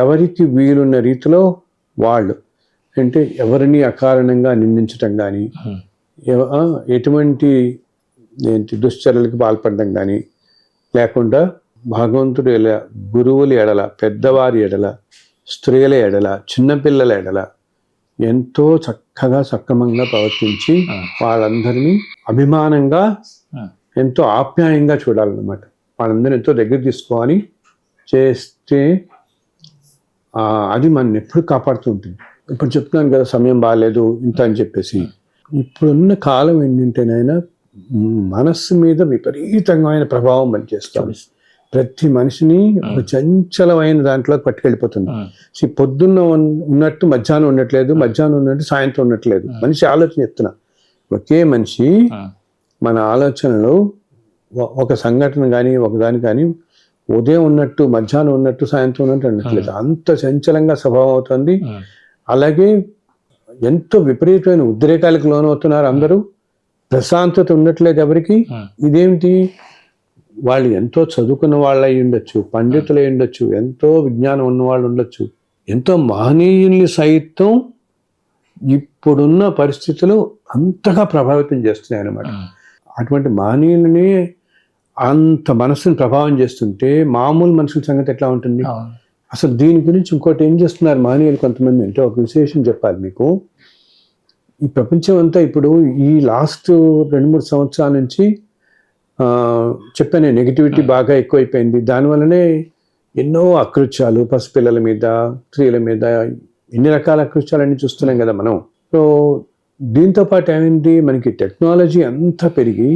ఎవరికి వీలున్న రీతిలో వాళ్ళు, అంటే ఎవరిని అకారణంగా నిందించటం కానీ, ఎటువంటి దుశ్చర్యలకు పాల్పడడం కానీ లేకుండా భగవంతుడు గురువుల ఎడల, పెద్దవారి ఎడల, స్త్రీల ఎడల, చిన్నపిల్లల ఎడల ఎంతో చక్కగా సక్రమంగా ప్రవర్తించి వాళ్ళందరినీ అభిమానంగా ఎంతో ఆప్యాయంగా చూడాలన్నమాట. వాళ్ళందరినీ ఎంతో దగ్గర తీసుకోవాలి చేస్తే అది మనం ఎప్పుడు కాపాడుతూ ఉంటుంది. ఇప్పుడు చెప్తున్నాను కదా, సమయం బాగాలేదు ఇంత అని చెప్పేసి. ఇప్పుడున్న కాలం ఏంటంటేనైనా మనస్సు మీద విపరీతమైన ప్రభావం పనిచేస్తాం. ప్రతి మనిషిని ఒక చంచలమైన దాంట్లో పట్టుకెళ్ళిపోతుంది. పొద్దున్న ఉన్నట్టు మధ్యాహ్నం ఉండట్లేదు, మధ్యాహ్నం ఉన్నట్టు సాయంత్రం ఉండట్లేదు. మనిషి ఆలోచన చెప్తున్నా, ఒకే మనిషి మన ఆలోచనలు ఒక సంఘటన కానీ ఒకదాని కానీ ఉదయం ఉన్నట్టు మధ్యాహ్నం ఉన్నట్టు సాయంత్రం ఉన్నట్టు అనట్లేదు. అంత చంచలంగా స్వభావం అవుతుంది. అలాగే ఎంతో విపరీతమైన ఉద్రేకాలకు లోనవుతున్నారు అందరూ. ప్రశాంతత ఉండట్లేదు ఎవరికి. ఇదేమిటి, వాళ్ళు ఎంతో చదువుకున్న వాళ్ళు అయి ఉండొచ్చు, పండితులు అయి ఉండొచ్చు, ఎంతో విజ్ఞానం ఉన్న వాళ్ళు ఉండొచ్చు, ఎంతో మహనీయుల్ని సైతం ఇప్పుడున్న పరిస్థితులు అంతగా ప్రభావితం చేస్తున్నాయి అన్నమాట. అటువంటి మహనీయులని అంత మనసుని ప్రభావం చేస్తుంటే మామూలు మనుషుల సంగతి ఎట్లా ఉంటుంది? అసలు దీని గురించి ఇంకోటి ఏం చేస్తున్నారు మహనీయులు కొంతమంది అంటే, ఒక విశేషం చెప్పాలి మీకు. ఈ ప్రపంచం అంతా ఇప్పుడు ఈ లాస్ట్ 2-3 సంవత్సరాల నుంచి చెప్పాను, నెగిటివిటీ బాగా ఎక్కువైపోయింది. దానివల్లనే ఎన్నో అకృత్యాలు, పసిపిల్లల మీద, స్త్రీల మీద, ఎన్ని రకాల అకృత్యాలన్నీ చూస్తున్నాం కదా మనం. సో దీంతో పాటు ఏమైంది, మనకి టెక్నాలజీ అంతా పెరిగి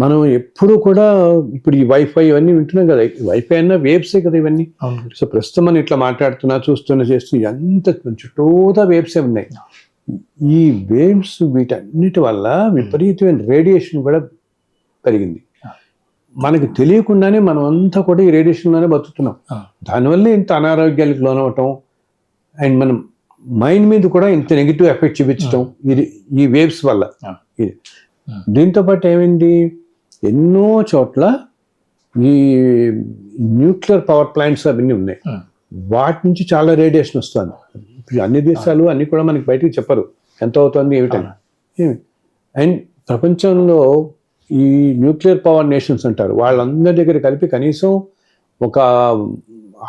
మనం ఎప్పుడు కూడా ఇప్పుడు ఈ వైఫై ఇవన్నీ వింటున్నాం కదా, వైఫై అన్నా వేవ్సే కదా ఇవన్నీ. సో ప్రస్తుతం మనం ఇట్లా మాట్లాడుతున్నా, చూస్తున్నా, చేస్తున్నా, ఎంత చుట్టూతా వేవ్సే ఉన్నాయి. ఈ వేవ్స్ వీటన్నిటి వల్ల విపరీతమైన రేడియేషన్ కూడా పెరిగింది. మనకి తెలియకుండానే మనం అంతా కూడా ఈ రేడియేషన్లోనే బతుకుతున్నాం. దానివల్ల ఇంత అనారోగ్యాలకు లోనవటం, అండ్ మనం మైండ్ మీద కూడా ఇంత నెగిటివ్ ఎఫెక్ట్ చూపించడం ఈ వేవ్స్ వల్ల. దీంతో పాటు ఏమైంది, ఎన్నో చోట్ల ఈ న్యూక్లియర్ పవర్ ప్లాంట్స్ అవన్నీ ఉన్నాయి. వాటి నుంచి చాలా రేడియేషన్ వస్తుంది. అన్ని దేశాలు అన్ని కూడా మనకి బయటికి చెప్పరు ఎంత అవుతుంది ఏమిటని. అండ్ ప్రపంచంలో ఈ న్యూక్లియర్ పవర్ నేషన్స్ అంటారు, వాళ్ళందరి దగ్గర కలిపి కనీసం ఒక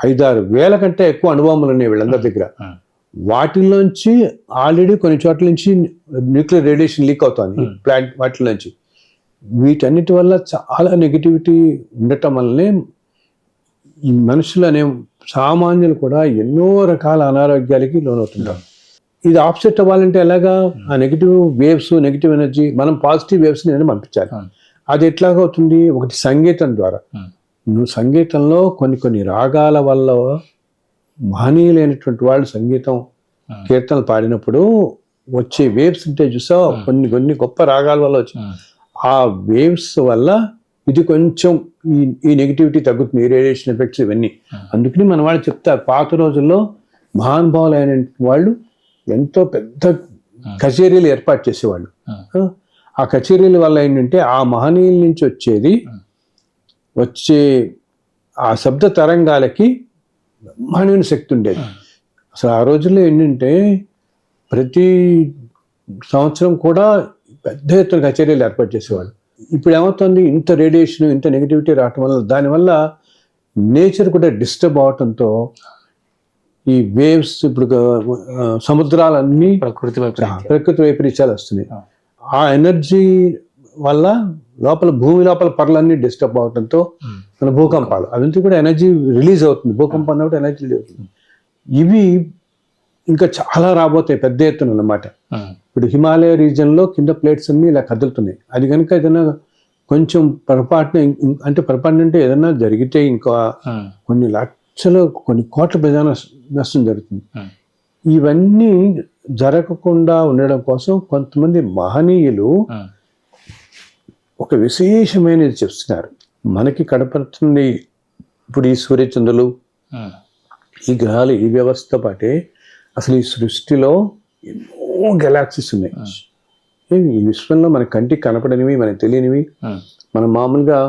5-6 వేల కంటే ఎక్కువ అణుబాంబులు ఉన్నాయి వీళ్ళందరి దగ్గర. వాటిల్లోంచి ఆల్రెడీ కొన్ని చోట్ల నుంచి న్యూక్లియర్ రేడియేషన్ లీక్ అవుతుంది ప్లాంట్ వాటిలోంచి. వీటన్నిటి వల్ల చాలా నెగిటివిటీ ఉండటం వల్లనే ఈ మనుషులు అనే సామాన్యులు కూడా ఎన్నో రకాల అనారోగ్యాలకి లోనవుతుంటారు. ఇది ఆఫ్సెట్ అవ్వాలంటే ఎలాగా, ఆ నెగిటివ్ వేవ్స్, నెగిటివ్ ఎనర్జీ మనం పాజిటివ్ వేవ్స్ నేను పంపించాలి. అది ఎట్లాగవుతుంది, ఒకటి సంగీతం ద్వారా. నువ్వు సంగీతంలో కొన్ని రాగాల వల్ల మహనీయులైనటువంటి వాళ్ళు సంగీతం కీర్తనలు పాడినప్పుడు వచ్చే వేవ్స్ ఉంటే చూసావు, కొన్ని గొప్ప రాగాల వల్ల వచ్చి ఆ వేవ్స్ వల్ల ఇది కొంచెం ఈ నెగిటివిటీ తగ్గుతుంది, రేడియేషన్ ఎఫెక్ట్స్ ఇవన్నీ. అందుకని మన వాళ్ళు చెప్తారు, పాత రోజుల్లో మహానుభావులైన వాళ్ళు ఎంతో పెద్ద కచేరీలు ఏర్పాటు చేసేవాళ్ళు. ఆ కచేరీల వల్ల ఏంటంటే ఆ మహనీయుల నుంచి వచ్చే ఆ శబ్ద తరంగాలకి బ్రహ్మాండమైన శక్తి ఉండేది. అసలు ఆ రోజుల్లో ఏంటంటే ప్రతి సంవత్సరం కూడా పెద్ద ఎత్తున కచేరీలు ఏర్పాటు చేసేవాళ్ళు. ఇప్పుడు ఏమవుతుంది, ఇంత రేడియేషన్, ఇంత నెగిటివిటీ రావటం వల్ల, దానివల్ల నేచర్ కూడా డిస్టర్బ్ అవటంతో ఈ వేవ్స్, ఇప్పుడు సముద్రాలన్నీ ప్రకృతి వైపరీత్యాలు వస్తున్నాయి. ఆ ఎనర్జీ వల్ల భూమి లోపల పర్లన్నీ డిస్టర్బ్ అవటంతో మన భూకంపాలు అదంతా కూడా ఎనర్జీ రిలీజ్ అవుతుంది. భూకంపం అన్నప్పుడు ఎనర్జీ రిలీజ్ అవుతుంది. ఇవి ఇంకా చాలా రాబోతాయి పెద్ద ఎత్తున అన్నమాట. ఇప్పుడు హిమాలయ రీజియన్లో కింద ప్లేట్స్ అన్ని ఇలా కదులుతున్నాయి. అది కనుక ఏదైనా కొంచెం పొరపాటున, అంటే ఏదైనా జరిగితే ఇంకా కొన్ని లక్షలు కొన్ని కోట్ల ప్రజా నష్టం జరుగుతుంది. ఉమ్, ఇవన్నీ జరగకుండా ఉండడం కోసం కొంతమంది మహనీయులు ఉమ్, ఒక విశేషమైనది చెప్తున్నారు. మనకి కనపడుతుంది ఇప్పుడు ఈ సూర్యచంద్రులు, ఉమ్, ఈ గ్రహాలు, ఈ వ్యవస్థతో పాటే అసలు ఈ సృష్టిలో ఎన్నో గెలాక్సీస్ ఉన్నాయి. ఈ విశ్వంలో మన కంటికి కనపడనివి, మనకి తెలియనివి. ఉమ్, మనం మామూలుగా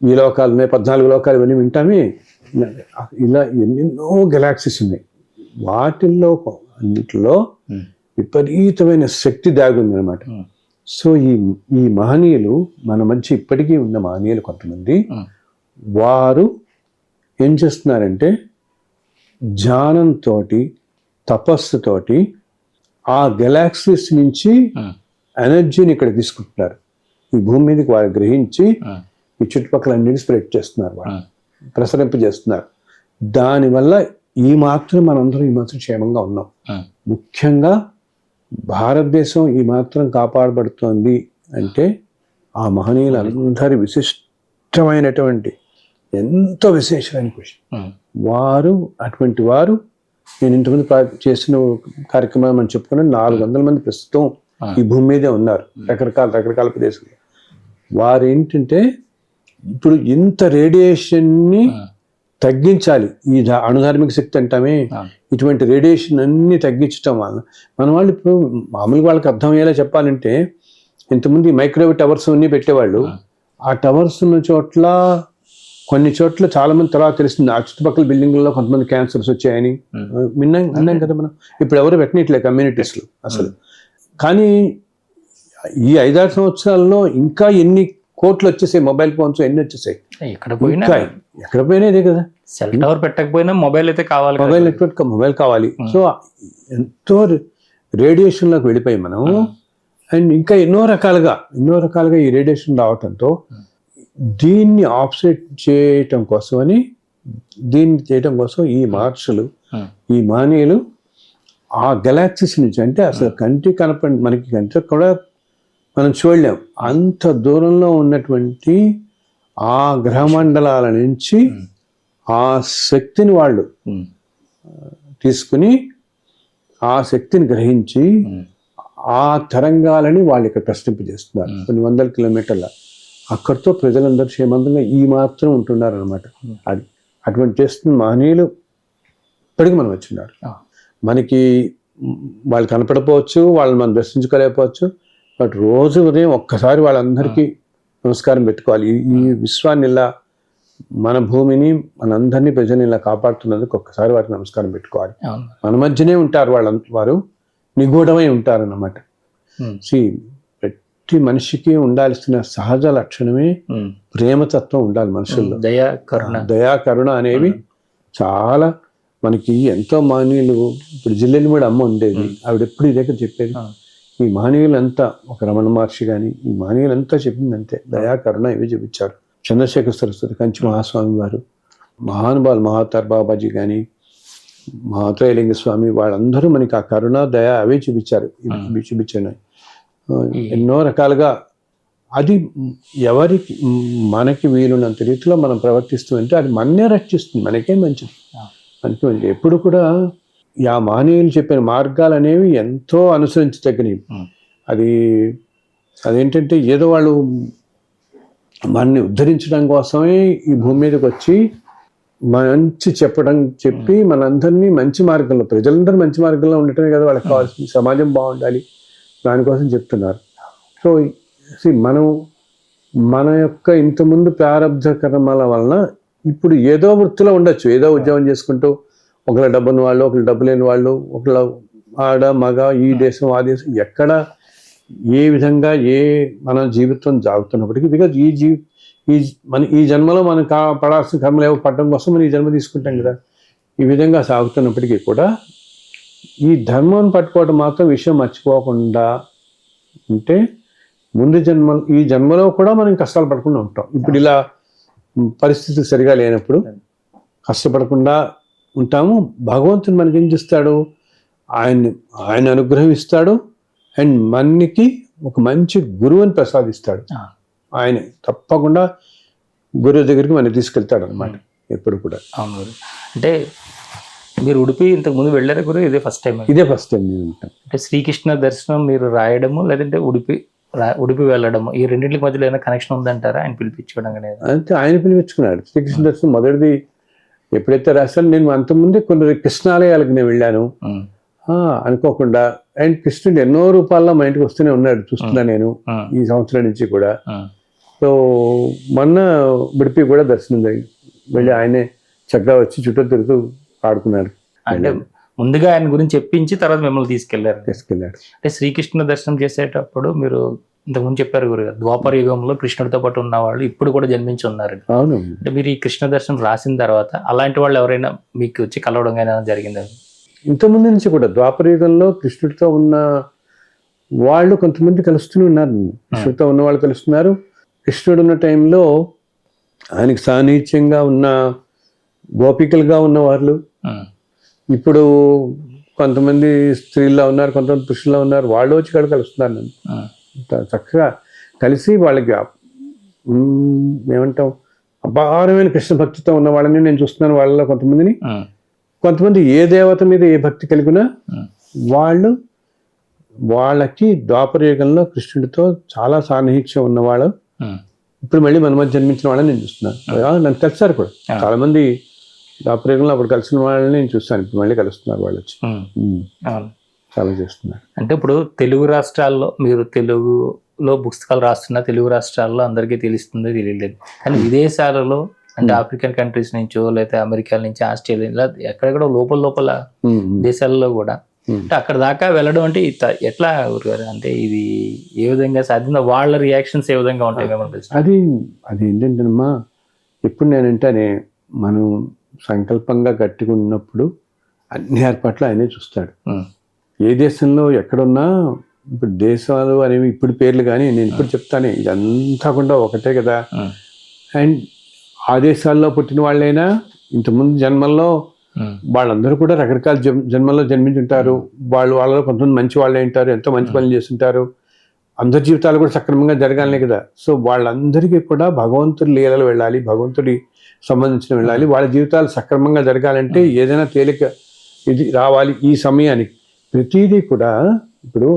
ఈ లోకాలు ఉన్నాయి, 14 లోకాలు ఇవన్నీ వింటామే. ఇలా ఎన్నెన్నో గెలాక్సీస్ ఉన్నాయి. వాటిల్లో అన్నిటిలో ఉమ్, విపరీతమైన శక్తి దాగుంది అనమాట. ఉమ్, సో ఈ మహనీయులు మన మధ్య ఇప్పటికీ ఉన్న మహనీయులు కొంతమంది, ఉమ్, వారు ఏం చేస్తున్నారంటే ధ్యానంతో, తపస్సుతోటి ఆ గెలాక్సీస్ నుంచి ఉమ్, ఎనర్జీని ఇక్కడ తీసుకుంటున్నారు. ఈ భూమి మీదకి వారు గ్రహించి ఉమ్, ఈ చుట్టుపక్కల అన్నిటి స్ప్రెడ్ చేస్తున్నారు, వాళ్ళు ఉమ్, ప్రసరింపజేస్తున్నారు. దానివల్ల ఈ మాత్రం మనందరం ఈ మాత్రం క్షేమంగా ఉన్నాం. ఉమ్, ముఖ్యంగా భారతదేశం ఈ మాత్రం కాపాడబడుతోంది అంటే ఆ మహనీయులందరి విశిష్టమైనటువంటి ఎంతో విశేషమైన కృషి. ఉమ్, వారు అటువంటి వారు నేను ఇంతకుముందు చేసిన కార్యక్రమం అని చెప్పుకున్నాను. 400 మంది ప్రస్తుతం ఈ భూమి మీదే ఉన్నారు, రకరకాల ప్రదేశాలు. వారు ఏంటంటే ఇప్పుడు ఇంత రేడియేషన్ని తగ్గించాలి. ఈ అణుధార్మిక శక్తి అంటామే, ఇటువంటి రేడియేషన్ అన్ని తగ్గించడం వల్ల మన వాళ్ళు ఇప్పుడు మామూలుగా వాళ్ళకి అర్థమయ్యేలా చెప్పాలంటే, ఇంతకుముందు ఈ మైక్రోవేవ్ టవర్స్ అన్నీ పెట్టేవాళ్ళు. ఆ టవర్స్ ఉన్న చోట్ల కొన్ని చోట్ల చాలా మంది తర్వాత తెలిసింది ఆ చుట్టుపక్కల బిల్డింగ్లలో కొంతమంది క్యాన్సర్స్ వచ్చాయని విన్నాం కదా మనం. ఇప్పుడు ఎవరు పెట్టనట్లేదు కమ్యూనిటీస్లో అసలు. కానీ ఈ 5-6 సంవత్సరాల్లో ఇంకా ఎన్ని కోట్లు వచ్చేసాయి, మొబైల్ ఫోన్స్ ఎన్ని వచ్చేసాయి. ఎక్కడ పోయినా ఎక్కడ పోయినా ఇదే కదా, సెల్ టవర్ పెట్టకపోయినా మొబైల్ అయితే కావాలి, మొబైల్ నెట్వర్క్ మొబైల్ కావాలి. సో ఎంతో రేడియేషన్లోకి వెళ్ళిపోయి మనం. అండ్ ఇంకా ఎన్నో రకాలుగా ఈ రేడియేషన్ రావటంతో దీన్ని ఆఫ్సెట్ చేయటం కోసమని, ఈ మహర్షులు, ఈ మహనీయులు ఆ గెలాక్సీస్ నుంచి, అంటే అసలు కంటికి కనపడి మనకి కంటికి కూడా మనం చూడలేం అంత దూరంలో ఉన్నటువంటి ఆ గ్రహమండలాల నుంచి ఆ శక్తిని వాళ్ళు తీసుకుని, ఆ శక్తిని గ్రహించి ఆ తరంగాలని వాళ్ళు ఇక్కడ ప్రసరింపజేస్తున్నారు. కొన్ని 100 కిలోమీటర్ల అక్కడితో ప్రజలందరూ క్షేమంతంగా ఈ మాత్రం ఉంటున్నారు అనమాట. అది అటువంటి చేస్తున్న మహనీయులు ఇప్పటికి మనం వచ్చిన్నారు. మనకి వాళ్ళు కనపడపోవచ్చు, వాళ్ళని మనం దర్శించుకోలేకపోవచ్చు, బట్ రోజు ఉదయం ఒక్కసారి వాళ్ళందరికీ నమస్కారం పెట్టుకోవాలి. ఈ విశ్వాన్ని ఇలా, మన భూమిని, మనందరినీ ప్రజల్ని ఇలా కాపాడుతున్నందుకు ఒక్కసారి వారికి నమస్కారం పెట్టుకోవాలి. మన మధ్యనే ఉంటారు వారు నిగూఢమై ఉంటారు అన్నమాట. ప్రతి మనిషికి ఉండాల్సిన సహజ లక్షణమే ప్రేమతత్వం ఉండాలి మనుషుల్లో. దయా కరుణ అనేవి చాలా మనకి ఎంతో మహనీయులు. ఇప్పుడు జిల్లెని కూడా అమ్మ ఉండేది, ఆవిడ ఎప్పుడు ఇదే చెప్పేది. ఈ మహనీయులంతా, ఒక రమణ మహర్షి కానీ ఈ మహనీయులంతా చెప్పిందంటే దయా కరుణ ఇవి చూపించారు. చంద్రశేఖర సరస్వతి, కంచి మహాస్వామి వారు, మహానుభావులు మహాతార్ బాబాజీ కానీ, మహాత్రయలింగ స్వామి, వాళ్ళందరూ మనకి ఆ కరుణ దయ అవే చూపించారు. ఇవి చూపించాను ఎన్నో రకాలుగా. అది ఎవరికి మనకి వీలున్నంత రీతిలో మనం ప్రవర్తిస్తూ ఉంటే అది మన్నే రక్షిస్తుంది, మనకే మంచిది. ఎప్పుడు కూడా ఆ మహనీయులు చెప్పిన మార్గాలు అనేవి ఎంతో అనుసరించదగినవి. అదేంటంటే ఏదో వాళ్ళు మనల్ని ఉద్ధరించడం కోసమే ఈ భూమి మీదకి వచ్చి మంచి చెప్పి మనందరినీ మంచి మార్గంలో, ప్రజలందరూ మంచి మార్గంలో ఉండటమే కదా వాళ్ళకి కావాల్సింది. సమాజం బాగుండాలి, దానికోసం చెప్తున్నారు. సో మనం మన యొక్క ఇంతకుముందు ప్రారంభ కర్మల వలన ఇప్పుడు ఏదో వృత్తిలో ఉండొచ్చు, ఏదో ఉద్యోగం చేసుకుంటూ, ఒకళ్ళ డబ్బుని వాళ్ళు, ఒకళ్ళు డబ్బు లేని వాళ్ళు, ఒకళ్ళ ఆడ మగ, ఈ దేశం ఆ దేశం, ఎక్కడ ఏ విధంగా మన జీవితం సాగుతున్నప్పటికీ, బికాజ్ ఈ జన్మలో మనం పడాల్సిన కర్మలు ఏవో పడడం కోసం మనం ఈ జన్మ తీసుకుంటాం కదా. ఈ విధంగా సాగుతున్నప్పటికీ కూడా ఈ ధర్మం పట్టుకోవడం మాత్రం విషయం మర్చిపోకుండా ఉంటే ఈ జన్మలో కూడా మనం కష్టాలు పడకుండా ఉంటాం. ఇప్పుడు ఇలా పరిస్థితులు సరిగా లేనప్పుడు కష్టపడకుండా ఉంటాము. భగవంతుడు మనకి ఏం చేస్తాడు, ఆయన అనుగ్రహం ఇస్తాడు. అండ్ మనకి ఒక మంచి గురువుని ప్రసాదిస్తాడు. ఆయన తప్పకుండా గురువు దగ్గరికి మనం తీసుకెళ్తాడు అనమాట. ఎప్పుడు కూడా. అవును గురు. అంటే మీరు ఉడిపి ఇంతకు ముందు వెళ్ళారా గురు? ఇదే ఫస్ట్ టైం? ఇదే ఫస్ట్ టైం నేను ఉంటాను. అంటే శ్రీకృష్ణ దర్శనం మీరు రాయడము, లేదంటే ఉడిపి వెళ్ళడము, ఈ రెండింటికి మధ్యలో ఏమైనా కనెక్షన్ ఉందంటారా ఆయన పిలిపించుకోవడం అనేది? అంటే ఆయన పిలిపించుకున్నాడు. శ్రీకృష్ణ దర్శనం మొదటిది ఎప్పుడైతే రాశాను, నేను అంతకుముందు కొన్ని కృష్ణాలయాలకు నేను వెళ్ళాను అనుకోకుండా. అండ్ కృష్ణుడు ఎన్నో రూపాల్లో మా ఇంటికి వస్తూనే ఉన్నాడు, చూస్తున్నా నేను ఈ సంవత్సరం నుంచి కూడా. సో మొన్న ఉడిపి కూడా దర్శనం వెళ్ళి ఆయనే చక్కగా వచ్చి చుట్టూ తిరుగుతూ ఆడుకున్నాడు. అంటే ముందుగా ఆయన గురించి చెప్పించి తర్వాత మిమ్మల్ని తీసుకెళ్లారు. అంటే శ్రీకృష్ణ దర్శనం చేసేటప్పుడు మీరు ఇంతకుముందు చెప్పారు గురు, ద్వాపర యుగంలో కృష్ణుడితో పాటు ఉన్న వాళ్ళు ఇప్పుడు కూడా జన్మించి ఉన్నారు. అవును. అంటే మీరు ఈ కృష్ణ దర్శనం రాసిన తర్వాత అలాంటి వాళ్ళు ఎవరైనా మీకు వచ్చి కలవడం కానీ జరిగిందా? ఇంతకుముందు నుంచి కూడా ద్వాపర యుగంలో కృష్ణుడితో ఉన్న వాళ్ళు కొంతమంది కలుస్తూనే ఉన్నారు. కృష్ణుడితో ఉన్న వాళ్ళు కలుస్తున్నారు. కృష్ణుడు ఉన్న టైంలో ఆయనకి సాన్నిహిత్యంగా ఉన్న గోపికలుగా ఉన్న వాళ్ళు ఇప్పుడు కొంతమంది స్త్రీల్లో ఉన్నారు, కొంతమంది పురుషుల్లో ఉన్నారు. వాళ్ళు వచ్చి ఇక్కడ కలుస్తున్నారు. నన్ను చక్కగా కలిసి వాళ్ళకి ఏమంటాం అపారమైన కృష్ణ భక్తితో ఉన్న వాళ్ళని నేను చూస్తున్నాను. వాళ్ళలో కొంతమంది ఏ దేవత మీద ఏ భక్తి కలిగినా వాళ్ళకి ద్వాపర యుగంలో కృష్ణుడితో చాలా సాన్నిహిత్యం ఉన్నవాళ్ళు ఇప్పుడు మళ్ళీ మన మధ్య జన్మించిన వాళ్ళని నేను చూస్తున్నాను. నన్ను కలిసారు కూడా చాలా మంది. ద్వాపర యుగంలో అప్పుడు కలిసిన వాళ్ళని నేను చూస్తాను, ఇప్పుడు మళ్ళీ కలుస్తున్నారు వాళ్ళు వచ్చి. చాలా చేస్తున్నారు. అంటే ఇప్పుడు తెలుగు రాష్ట్రాల్లో మీరు తెలుగులో పుస్తకాలు రాస్తున్న తెలుగు రాష్ట్రాల్లో అందరికీ తెలుస్తుంది, తెలియలేదు. కానీ విదేశాలలో అంటే ఆఫ్రికన్ కంట్రీస్ నుంచో లేకపోతే అమెరికా నుంచి ఆస్ట్రేలియా ఇలా ఎక్కడెక్కడో లోపల దేశాలలో కూడా అంటే అక్కడ దాకా వెళ్ళడం అంటే ఎట్లా అంటే ఇది ఏ విధంగా సాధ్యం? వాళ్ళ రియాక్షన్స్ ఏ విధంగా ఉంటాయి? అది ఏంటంటేనమ్మా, ఇప్పుడు నేనంటేనే మనం సంకల్పంగా గట్టిగా ఉన్నప్పుడు అన్ని ఏర్పాట్లు ఆయనే చూస్తాడు. ఏ దేశంలో ఎక్కడున్నా ఇప్పుడు దేశాలు అనేవి ఇప్పుడు పేర్లు కానీ నేను ఇప్పుడు చెప్తానే ఇదంతా కూడా ఒకటే కదా. అండ్ ఆ దేశాల్లో పుట్టిన వాళ్ళైనా ఇంతకుముందు జన్మల్లో వాళ్ళందరూ కూడా రకరకాల జన్మల్లో జన్మించుంటారు. వాళ్ళలో కొంతమంది మంచి వాళ్ళే ఉంటారు, ఎంతో మంచి పనులు చేస్తుంటారు. అందరి జీవితాలు కూడా సక్రమంగా జరగాలనే కదా. సో వాళ్ళందరికీ కూడా భగవంతుడి లీలలు వెళ్ళాలి, భగవంతుడి సంబంధించిన వెళ్ళాలి. వాళ్ళ జీవితాలు సక్రమంగా జరగాలంటే ఏదైనా తేలిక ఇది రావాలి ఈ సమయానికి. ప్రతిదీ కూడా ఇప్పుడు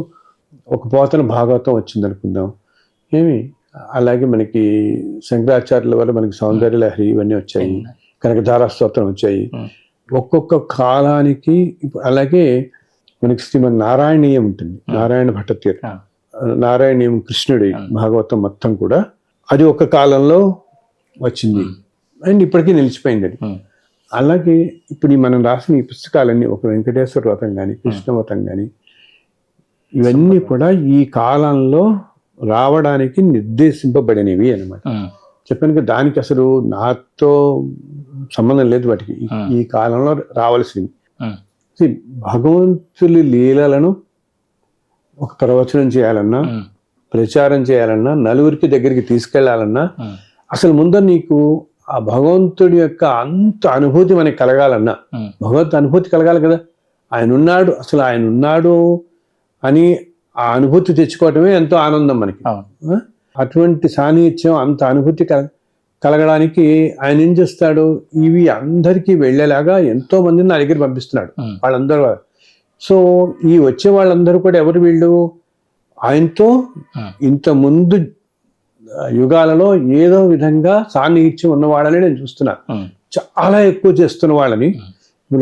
ఒక పోతన భాగవతం వచ్చింది అనుకుందాం, అలాగే మనకి శంకరాచార్యుల వల్ల మనకి సౌందర్య లహరి ఇవన్నీ వచ్చాయి, కనకధారా స్తోత్రం వచ్చాయి. ఒక్కొక్క కాలానికి అలాగే మనకి శ్రీమద్ నారాయణీయం ఉంటుంది, నారాయణ భట్టతీర్ నారాయణీయం కృష్ణుడి భాగవతం మొత్తం కూడా అది ఒక కాలంలో వచ్చింది అండ్ ఇప్పటికీ నిలిచిపోయింది అది. అలాగే ఇప్పుడు మనం రాసిన ఈ పుస్తకాలన్నీ ఒక వెంకటేశ్వర వ్రతం కానీ కృష్ణ వ్రతం కానీ ఇవన్నీ కూడా ఈ కాలంలో రావడానికి నిర్దేశింపబడినవి అన్నమాట. చెప్పాను కదా, దానికి అసలు నాతో సంబంధం లేదు వాటికి. ఈ కాలంలో రావాల్సింది భగవంతుని లీలలను ఒక ప్రవచనం చేయాలన్నా, ప్రచారం చేయాలన్నా, నలుగురికి దగ్గరికి తీసుకెళ్లాలన్నా అసలు ముందు నీకు ఆ భగవంతుడి యొక్క అంత అనుభూతి మనకి కలగాలన్నా, భగవంతు అనుభూతి కలగాలి కదా. ఆయన ఉన్నాడు, అసలు ఆయన ఉన్నాడు అని ఆ అనుభూతి తెచ్చుకోవటమే ఎంతో ఆనందం మనకి. అటువంటి సాన్నిహిత్యం అంత అనుభూతి కలగడానికి ఆయన ఏం చేస్తాడు, ఇవి అందరికీ వెళ్ళేలాగా ఎంతో మందిని నా దగ్గర పంపిస్తున్నాడు. వాళ్ళందరూ సో ఈ వచ్చే వాళ్ళందరూ కూడా ఎవరు వీళ్ళు, ఆయనతో ఇంత ముందు యుగాలలో ఏదో విధంగా సాన్నిహిత్యం ఉన్న వాళ్ళని నేను చూస్తున్నాను. చాలా ఎక్కువ చేస్తున్న వాళ్ళని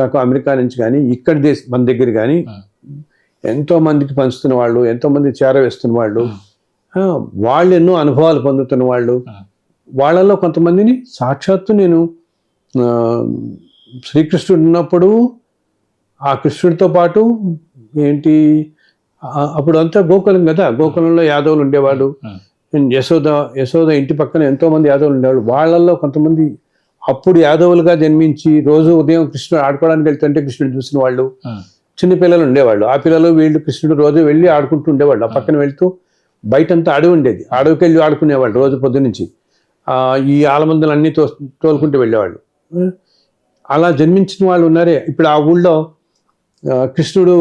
నాకు అమెరికా నుంచి కానీ ఇక్కడ మన దగ్గర కానీ ఎంతో మందికి పంచుతున్న వాళ్ళు, ఎంతో మంది చేరవేస్తున్న వాళ్ళు, వాళ్ళు ఎన్నో అనుభవాలు పొందుతున్న వాళ్ళు, వాళ్ళలో కొంతమందిని సాక్షాత్తు నేను శ్రీకృష్ణుడు ఉన్నప్పుడు ఆ కృష్ణుడితో పాటు అప్పుడు అంతా గోకులం కదా, గోకులంలో యాదవులు ఉండేవాడు. యశోద ఇంటి పక్కన ఎంతో మంది యాదవులు ఉండేవాళ్ళు. వాళ్ళల్లో కొంతమంది అప్పుడు యాదవులుగా జన్మించి రోజు ఉదయం కృష్ణుడు ఆడుకోవడానికి వెళ్తుంటే కృష్ణుడు చూసిన వాళ్ళు, చిన్న పిల్లలు ఉండేవాళ్ళు. ఆ పిల్లలు వీళ్ళు కృష్ణుడు రోజు వెళ్ళి ఆడుకుంటూ ఉండేవాళ్ళు. ఆ పక్కన వెళ్తూ బయటంతా అడవి ఉండేది, అడవికి వెళ్ళి ఆడుకునేవాళ్ళు రోజు పొద్దునుంచి. ఈ ఆలమందులు అన్నీ తోలుకుంటూ వెళ్ళేవాళ్ళు. అలా జన్మించిన వాళ్ళు ఉన్నారే. ఇప్పుడు ఆ ఊళ్ళో కృష్ణుడు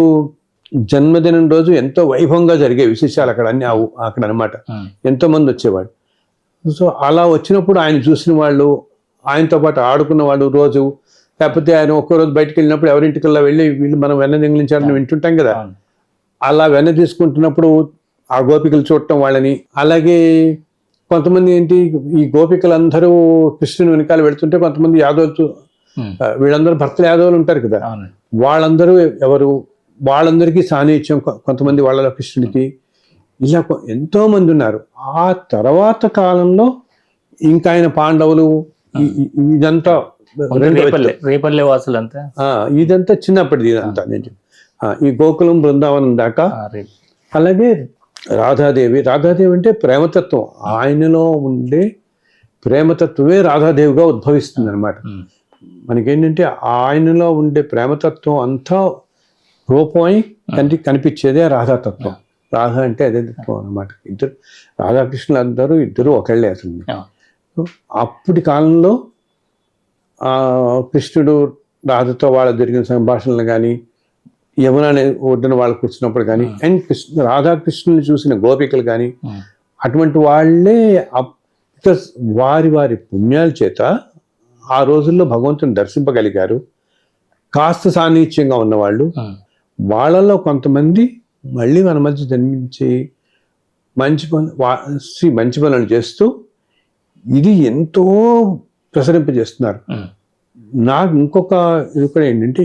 జన్మదినం రోజు ఎంతో వైభవంగా జరిగే విశేషాలు అక్కడ అన్ని అక్కడ అనమాట. ఎంతో మంది వచ్చేవాడు. సో అలా వచ్చినప్పుడు ఆయన చూసిన వాళ్ళు, ఆయనతో పాటు ఆడుకున్న వాళ్ళు రోజు, లేకపోతే ఆయన ఒక్కరోజు బయటకు వెళ్ళినప్పుడు ఎవరింటికల్లా వెళ్ళి వీళ్ళు మనం వెన్న దింగిలించాలని వింటుంటాం కదా, అవును. అలా వెన్న తీసుకుంటున్నప్పుడు ఆ గోపికలు చూడటం వాళ్ళని. అలాగే కొంతమంది ఏంటి, ఈ గోపికలందరూ కృష్ణుని వెనకాల వెళ్తుంటే కొంతమంది యాదవులు, వీళ్ళందరూ భర్తలు యాదవులు ఉంటారు కదా, అవును. వాళ్ళందరూ ఎవరు, వాళ్ళందరికీ సాన్నిధ్యం కొంతమంది వాళ్ళలో కృష్ణుడికి, ఇలా ఎంతో మంది ఉన్నారు. ఆ తర్వాత కాలంలో ఇంకా ఆయన పాండవులు, ఇదంతా రేపల్లె వాసులు అంతా, ఇదంతా చిన్నప్పటిది ఇదంతా. నేను ఈ గోకులం బృందావనం దాకా. అలాగే రాధాదేవి అంటే ప్రేమతత్వం, ఆయనలో ఉండే ప్రేమతత్వమే రాధాదేవిగా ఉద్భవిస్తుంది అనమాట. మనకేంటంటే ఆయనలో ఉండే ప్రేమతత్వం అంతా రూపమై కనిపించేదే రాధాతత్వం. రాధ అంటే అదే తత్వం అనమాట. ఇద్దరు రాధాకృష్ణులు అందరూ ఇద్దరు ఒకళ్ళే అసలు. అప్పటి కాలంలో కృష్ణుడు రాధతో వాళ్ళ జరిగిన సంభాషణలు కానీ, యమున ఒడ్డున వాళ్ళు కూర్చున్నప్పుడు కానీ, అండ్ రాధాకృష్ణుని చూసిన గోపికలు కానీ, అటువంటి వాళ్ళే వారి వారి పుణ్యాల చేత ఆ రోజుల్లో భగవంతుని దర్శింపగలిగారు. కాస్త సాన్నిధ్యంగా ఉన్నవాళ్ళు, వాళ్ళలో కొంతమంది మళ్ళీ మన మధ్య జన్మించి మంచి పనులు చేస్తూ ఇది ఎంతో ప్రసరింపజేస్తున్నారు. నాకు ఇంకొక ఇది కూడా ఏంటంటే,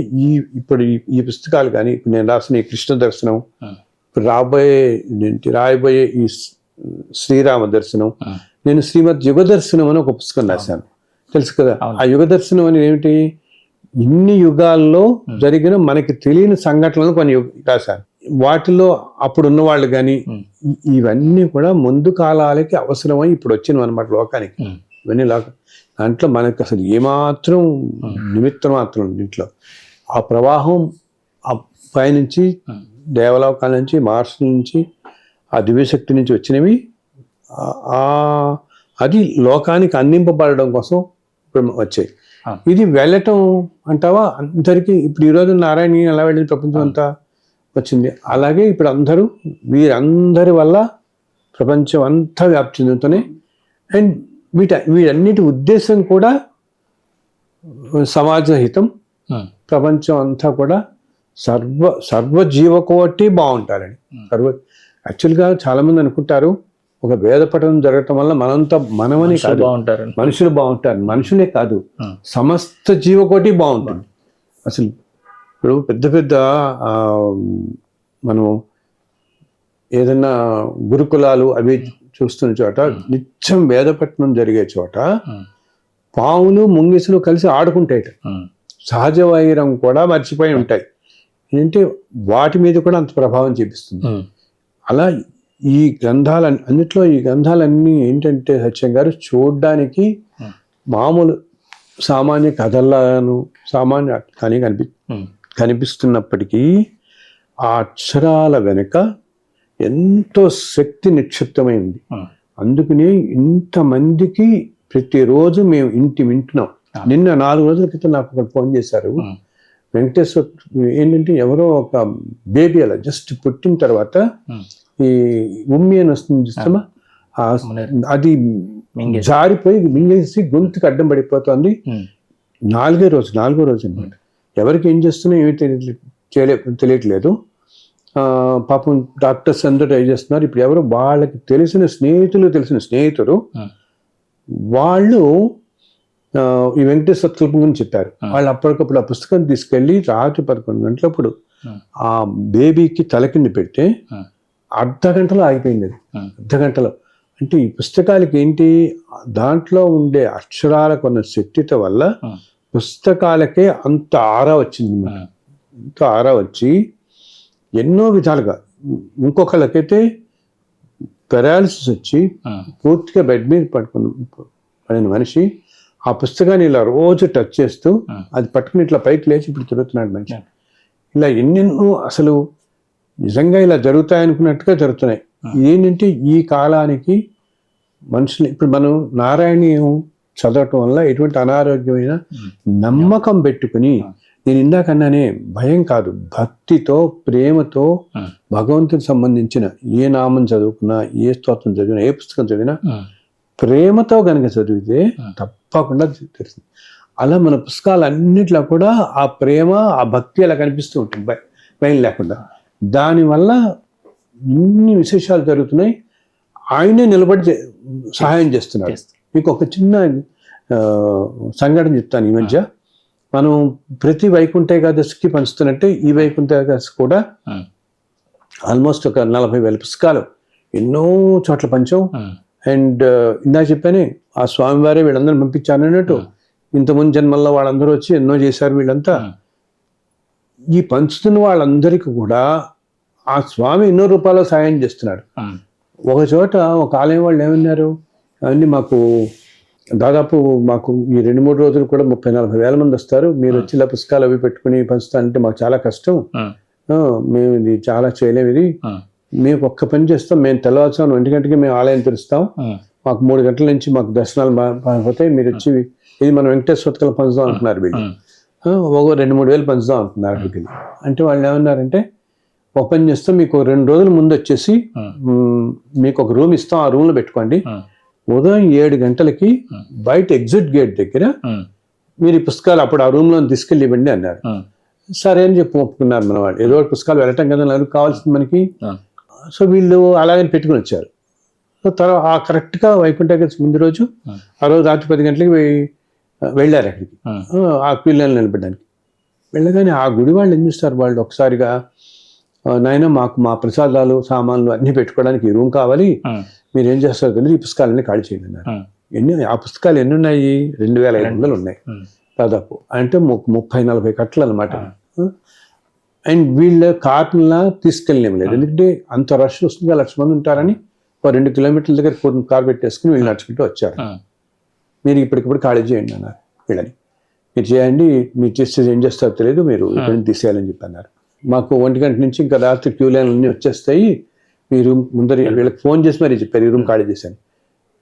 ఇప్పుడు ఈ పుస్తకాలు కానీ, ఇప్పుడు నేను రాసిన ఈ కృష్ణ దర్శనం, ఇప్పుడు రాయబోయే ఈ శ్రీరామ దర్శనం, నేను శ్రీమద్ యుగ దర్శనం అని ఒక పుస్తకం రాశాను, తెలుసు కదా. ఆ యుగ దర్శనం అని ఏమిటి, ఇన్ని యుగాల్లో జరిగిన మనకి తెలియని సంఘటనలు కొన్ని రాశాను. వాటిలో అప్పుడు ఉన్న వాళ్ళు కానీ, ఇవన్నీ కూడా ముందు కాలాలకి అవసరమై ఇప్పుడు వచ్చినవి అనమాట లోకానికి. ఇవన్నీ దాంట్లో మనకు అసలు ఏమాత్రం నిమిత్తం మాత్రం దీంట్లో ఆ ప్రవాహం ఆ పైనుంచి దేవలోకాల నుంచి, మహర్షుల నుంచి, ఆ దివ్యశక్తి నుంచి వచ్చినవి. అది లోకానికి అందింపబడడం కోసం వచ్చాయి. ఇది వెళ్ళటం అంటావా అందరికీ. ఇప్పుడు ఈరోజు నారాయణ ఎలా వెళ్ళింది ప్రపంచం అంతా వచ్చింది. అలాగే ఇప్పుడు అందరూ వీరందరి వల్ల ప్రపంచం అంతా వ్యాప్తి చెందుతూనే, అండ్ వీటన్నిటి ఉద్దేశం కూడా సమాజహితం. ప్రపంచం అంతా కూడా సర్వజీవకోటి బాగుంటారని. యాక్చువల్గా చాలా మంది అనుకుంటారు ఒక వేద పఠనం జరగటం వల్ల మనమని కాదు, మనుషులు బాగుంటారు. మనుషులే కాదు, సమస్త జీవకోటి బాగుంటుంది. అసలు ఇప్పుడు పెద్ద పెద్ద మనం ఏదైనా గురుకులాలు అవి చూస్తున్న చోట, నిత్యం వేద పఠనం జరిగే చోట పాములు ముంగిసులు కలిసి ఆడుకుంటాయి. సహజ వైరం కూడా మర్చిపోయి ఉంటాయి. ఏంటంటే వాటి మీద కూడా అంత ప్రభావం చూపిస్తుంది. అలా ఈ అన్నిట్లో ఈ గ్రంథాలన్నీ ఏంటంటే సత్యం గారు చూడ్డానికి మామూలు సామాన్య కథలను సామాన్య కానీ కనిపిస్తున్నప్పటికీ ఆ అక్షరాల వెనుక ఎంతో శక్తి నిక్షిప్తమైంది. అందుకనే ఇంతమందికి ప్రతిరోజు మేము వింటున్నాం. నిన్న 4 రోజుల క్రితం నాకు ఒకటి ఫోన్ చేశారు, వెంకటేశ్వర ఏంటంటే ఎవరో ఒక బేబీ అలా జస్ట్ పుట్టిన తర్వాత ఈ ఉమ్మి అని వస్తుంది చూస్తామా, అది జారిపోయి మింగేసి గొంతుకు అడ్డం పడిపోతుంది. 4వ రోజు అనమాట. ఎవరికి ఏం చేస్తున్నా ఏమీ తెలియట్లేదు. పాపం డాక్టర్స్ అందరూ ట్రై చేస్తున్నారు. ఇప్పుడు ఎవరు వాళ్ళకి తెలిసిన స్నేహితులు వాళ్ళు ఈ వెంకటేశ్వర కల్పం గురించి చెప్పారు. వాళ్ళు అప్పటికప్పుడు ఆ పుస్తకం తీసుకెళ్ళి రాత్రి 11 గంటలప్పుడు ఆ బేబీకి తల కింద పెడితే అర్ధగంటలో ఆగిపోయింది. అది అర్ధగంటలో. అంటే ఈ పుస్తకాలకి ఏంటి, దాంట్లో ఉండే అక్షరాలకు ఉన్న శక్తిత వల్ల పుస్తకాలకే అంత ఆరా వచ్చింది. అంత ఆరా వచ్చి ఎన్నో విధాలుగా, ఇంకొకళ్ళకైతే పెరాలిసిస్ వచ్చి పూర్తిగా బెడ్ మీద పడిన మనిషి ఆ పుస్తకాన్ని ఇలా రోజు టచ్ చేస్తూ అది పట్టుకుని ఇట్లా పైకి లేచి ఇప్పుడు తిరుగుతున్నాడు మనిషి. ఇలా ఎన్నెన్నో అసలు నిజంగా ఇలా జరుగుతాయనుకున్నట్టుగా జరుగుతున్నాయి. ఏంటంటే ఈ కాలానికి మనుషులు ఇప్పుడు మనం నారాయణీయం చదవటం వల్ల ఎటువంటి అనారోగ్యమైన నమ్మకం పెట్టుకుని, నేను ఇందాకన్నానే భయం కాదు, భక్తితో ప్రేమతో భగవంతునికి సంబంధించిన ఏ నామం చదువుకున్నా, ఏ స్తోత్రం చదివినా, ఏ పుస్తకం చదివినా ప్రేమతో గనక చదివితే తప్పకుండా తెలుస్తుంది. అలా మన పుస్తకాలన్నిట్లో కూడా ఆ ప్రేమ, ఆ భక్తి అలా కనిపిస్తూ ఉంటుంది భయం లేకుండా. దానివల్ల ఇన్ని విశేషాలు జరుగుతున్నాయి. ఆయనే నిలబడి సహాయం చేస్తున్నాడు. మీకు ఒక చిన్న సంఘటన చెప్తాను. ఈ మధ్య మనం ప్రతి వైకుంఠ ఏకాదశికి పంచుతున్నట్టే ఈ వైకుంఠ ఏకాదశి కూడా ఆల్మోస్ట్ ఒక 40,000 పుస్తకాలు ఎన్నో చోట్ల పంచాం. అండ్ ఇందాక చెప్పానే ఆ స్వామివారే వీళ్ళందరూ పంపించాను అన్నట్టు. ఇంతకుముందు జన్మల్లో వాళ్ళందరూ వచ్చి ఎన్నో చేశారు వీళ్ళంతా. ఈ పంచుతున్న వాళ్ళందరికీ కూడా ఆ స్వామి ఎన్నో రూపాయలు సాయం చేస్తున్నాడు. ఒక చోట ఒక ఆలయం వాళ్ళు ఏమన్నారు, అవన్నీ మాకు దాదాపు మాకు ఈ 2-3 రోజులు కూడా 30,000-40,000 మంది వస్తారు, మీరు వచ్చి ఇలా పుస్తకాలు అవి పెట్టుకుని పంచుతానంటే మాకు చాలా కష్టం, మేము ఇది చాలా చేయలేము, ఇది మేము ఒక్క పని చేస్తాం, మేము తెల్లవారుసాము 1 గంటకి మేము ఆలయం తెరుస్తాం, మాకు 3 గంటల నుంచి మాకు దర్శనాలు పోతాయి, మీరు వచ్చి ఇది మనం వెంకటేశ్వర పుస్తకాలు పంచుదాం అంటున్నారు వీళ్ళు. ఒక 2-3 వేలు పంచుదాం అంటున్నారు అక్కడికి. అంటే వాళ్ళు ఏమన్నారంటే ఒక పని చేస్తాం, మీకు 2 రోజుల ముందు వచ్చేసి మీకు ఒక రూమ్ ఇస్తాం, ఆ రూమ్లో పెట్టుకోండి, ఉదయం 7 గంటలకి బయట ఎగ్జిట్ గేట్ దగ్గర మీరు ఈ పుస్తకాలు అప్పుడు ఆ రూమ్లో తీసుకెళ్ళి ఇవ్వండి అన్నారు. సరే అని చెప్పి ఒప్పుకున్నారు మన వాళ్ళు. ఏదో పుస్తకాలు వెళ్ళటం కదా నాకు కావాల్సింది మనకి. సో వీళ్ళు అలాగని పెట్టుకుని వచ్చారు. సో తర్వాత ఆ కరెక్ట్గా వైకుంఠ ఏకాదశి ముందు రోజు ఆ రోజు రాత్రి 10 గంటలకి వెళ్ళారు అక్కడికి ఆ పిల్లల్ని నిలబడడానికి. వెళ్ళగానే ఆ గుడి వాళ్ళు ఏం చేస్తారు, వాళ్ళు ఒకసారిగా నాయన మాకు మా ప్రసాదాలు సామాన్లు అన్ని పెట్టుకోవడానికి ఈ రూమ్ కావాలి, మీరు ఏం చేస్తారో తెలియదు, ఈ పుస్తకాలన్నీ ఖాళీ చేయండి అన్నారు. ఆ పుస్తకాలు ఎన్ని ఉన్నాయి, 2,500 ఉన్నాయి దాదాపు. అంటే 30-40 కట్టలు అనమాట. అండ్ వీళ్ళ కార్లా తీసుకెళ్ళలేము లేదు, ఎందుకంటే అంత రష్ వస్తుంది, 1,00,000 మంది ఉంటారని 2 కిలోమీటర్ల దగ్గర కార్ పెట్టేసుకుని వీళ్ళు నడుచుకుంటూ వచ్చారు. మీరు ఇప్పటికిప్పుడు ఖాళీ చేయండి అన్నారు వీళ్ళని. మీరు చేయండి, మీరు చేస్తే ఏం చేస్తారో తెలియదు, మీరు ఇక్కడి నుంచి తీసేయాలని చెప్పి అన్నారు. మాకు 1 గంట నుంచి ఇంకా రాత్రి క్యూ లైన్లు అన్నీ వచ్చేస్తాయి, మీ రూమ్ ముందర వీళ్ళకి ఫోన్ చేసి మరి చెప్పారు ఈ రూమ్ ఖాళీ చేశాను.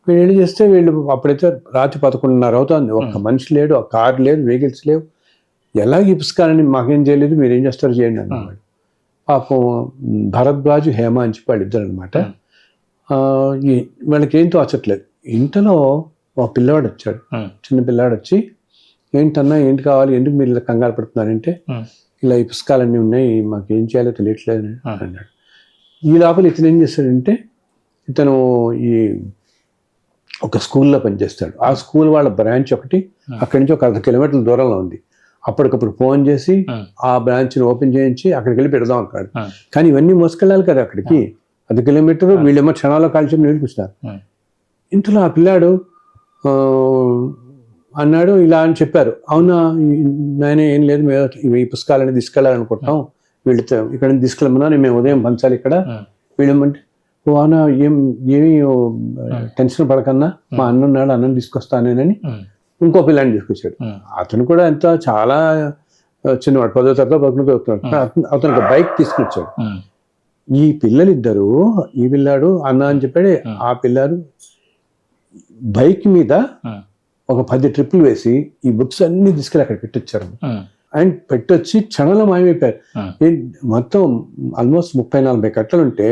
వీళ్ళు చేస్తే వీళ్ళు అప్పుడైతే రాత్రి 11:30 అవుతుంది, ఒక్క మనిషి లేడు, ఆ కార్ లేదు, వెహికల్స్ లేవు, ఎలాగ ఈ పుస్తకాలని మాకేం చేయలేదు, మీరు ఏం చేస్తారో చేయండి అన్నమాట. పాపం భరద్వాజు హేమ అని చెప్పి వాళ్ళు ఇద్దరు అనమాట. వాళ్ళకి ఏం తోచట్లేదు. ఇంతలో ఒక పిల్లవాడు వచ్చాడు, చిన్న పిల్లవాడు వచ్చి ఏంటన్నా ఏంటి కావాలి, ఎందుకు మీరు ఇలా కంగారు పడుతున్నారంటే ఇలా ఈ పుస్తకాలన్నీ ఉన్నాయి, మాకు ఏం చేయాలో తెలియట్లేదు అన్నాడు. ఈ లోపల ఇతను ఏం చేస్తాడంటే ఇతను ఈ ఒక స్కూల్లో పనిచేస్తాడు. ఆ స్కూల్ వాళ్ళ బ్రాంచ్ ఒకటి అక్కడి నుంచి ఒక 1/2 కిలోమీటర్ల దూరంలో ఉంది. అప్పటికప్పుడు ఫోన్ చేసి ఆ బ్రాంచ్ని ఓపెన్ చేయించి అక్కడికి వెళ్ళి పెడదాం అంటాడు. కానీ ఇవన్నీ మోసుకెళ్ళాలి కదా అక్కడికి, 1/2 కిలోమీటర్, వీళ్ళేమో క్షణాల్లో కాల్చి నిలిపిస్తారు. ఇంతలో ఆ పిల్లాడు అన్నాడు, ఇలా అని చెప్పారు. అవునా నాయన, ఏం లేదు, మేము ఈ పుస్తకాలన్నీ తీసుకెళ్ళాలనుకుంటున్నాం, వీళ్ళతో ఇక్కడ నుంచి తీసుకెళ్ళమన్నా, మేము ఉదయం పంచాలి ఇక్కడ, వీళ్ళేమంటే ఓ అన్న ఏమి టెన్షన్ పడకన్నా, మా అన్న ఉన్నాడు, అన్నం తీసుకొస్తానేనని ఇంకో పిల్లాన్ని తీసుకొచ్చాడు. అతను కూడా ఎంత చాలా చిన్నవాడు, 10వ తరగతి 11వ చదువుతున్నాడు. అతను ఒక బైక్ తీసుకొచ్చాడు. ఈ పిల్లలిద్దరూ, ఈ పిల్లాడు అన్న అని చెప్పాడు, ఆ పిల్లాడు బైక్ మీద ఒక 10 ట్రిప్పులు వేసి ఈ బుక్స్ అన్ని తీసుకెళ్ళి అక్కడ పెట్టొచ్చారు. అండ్ పెట్టొచ్చి క్షణంలో మాయమైపోయారు. మొత్తం ఆల్మోస్ట్ 30-40 కట్టలు ఉంటే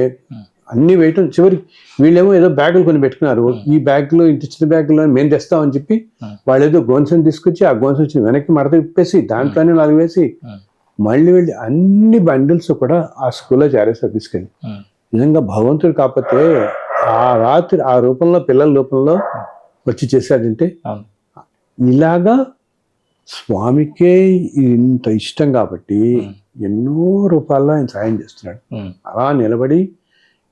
అన్ని వేయటం, చివరికి వీళ్ళేమో ఏదో బ్యాగులు కొని పెట్టుకున్నారు. ఈ బ్యాగ్లో, ఇంత చిన్న బ్యాగులో మేము తెస్తామని చెప్పి వాళ్ళు ఏదో గోన్సని తీసుకొచ్చి ఆ గోన్స్ వచ్చి వెనక్కి మడత విప్పేసి దాంట్లోనే 4 వేసి మళ్ళీ వెళ్ళి అన్ని బండిల్స్ కూడా ఆ స్కూల్లో చేరేసారు తీసుకెళ్ళి. నిజంగా భగవంతుడు కాకపోతే ఆ రాత్రి ఆ రూపంలో, పిల్లల రూపంలో వచ్చి చేశాడంటే, ఇలాగా స్వామికే ఇంత ఇష్టం కాబట్టి ఎన్నో రూపాల్లో ఆయన సాయం చేస్తున్నాడు. అలా నిలబడి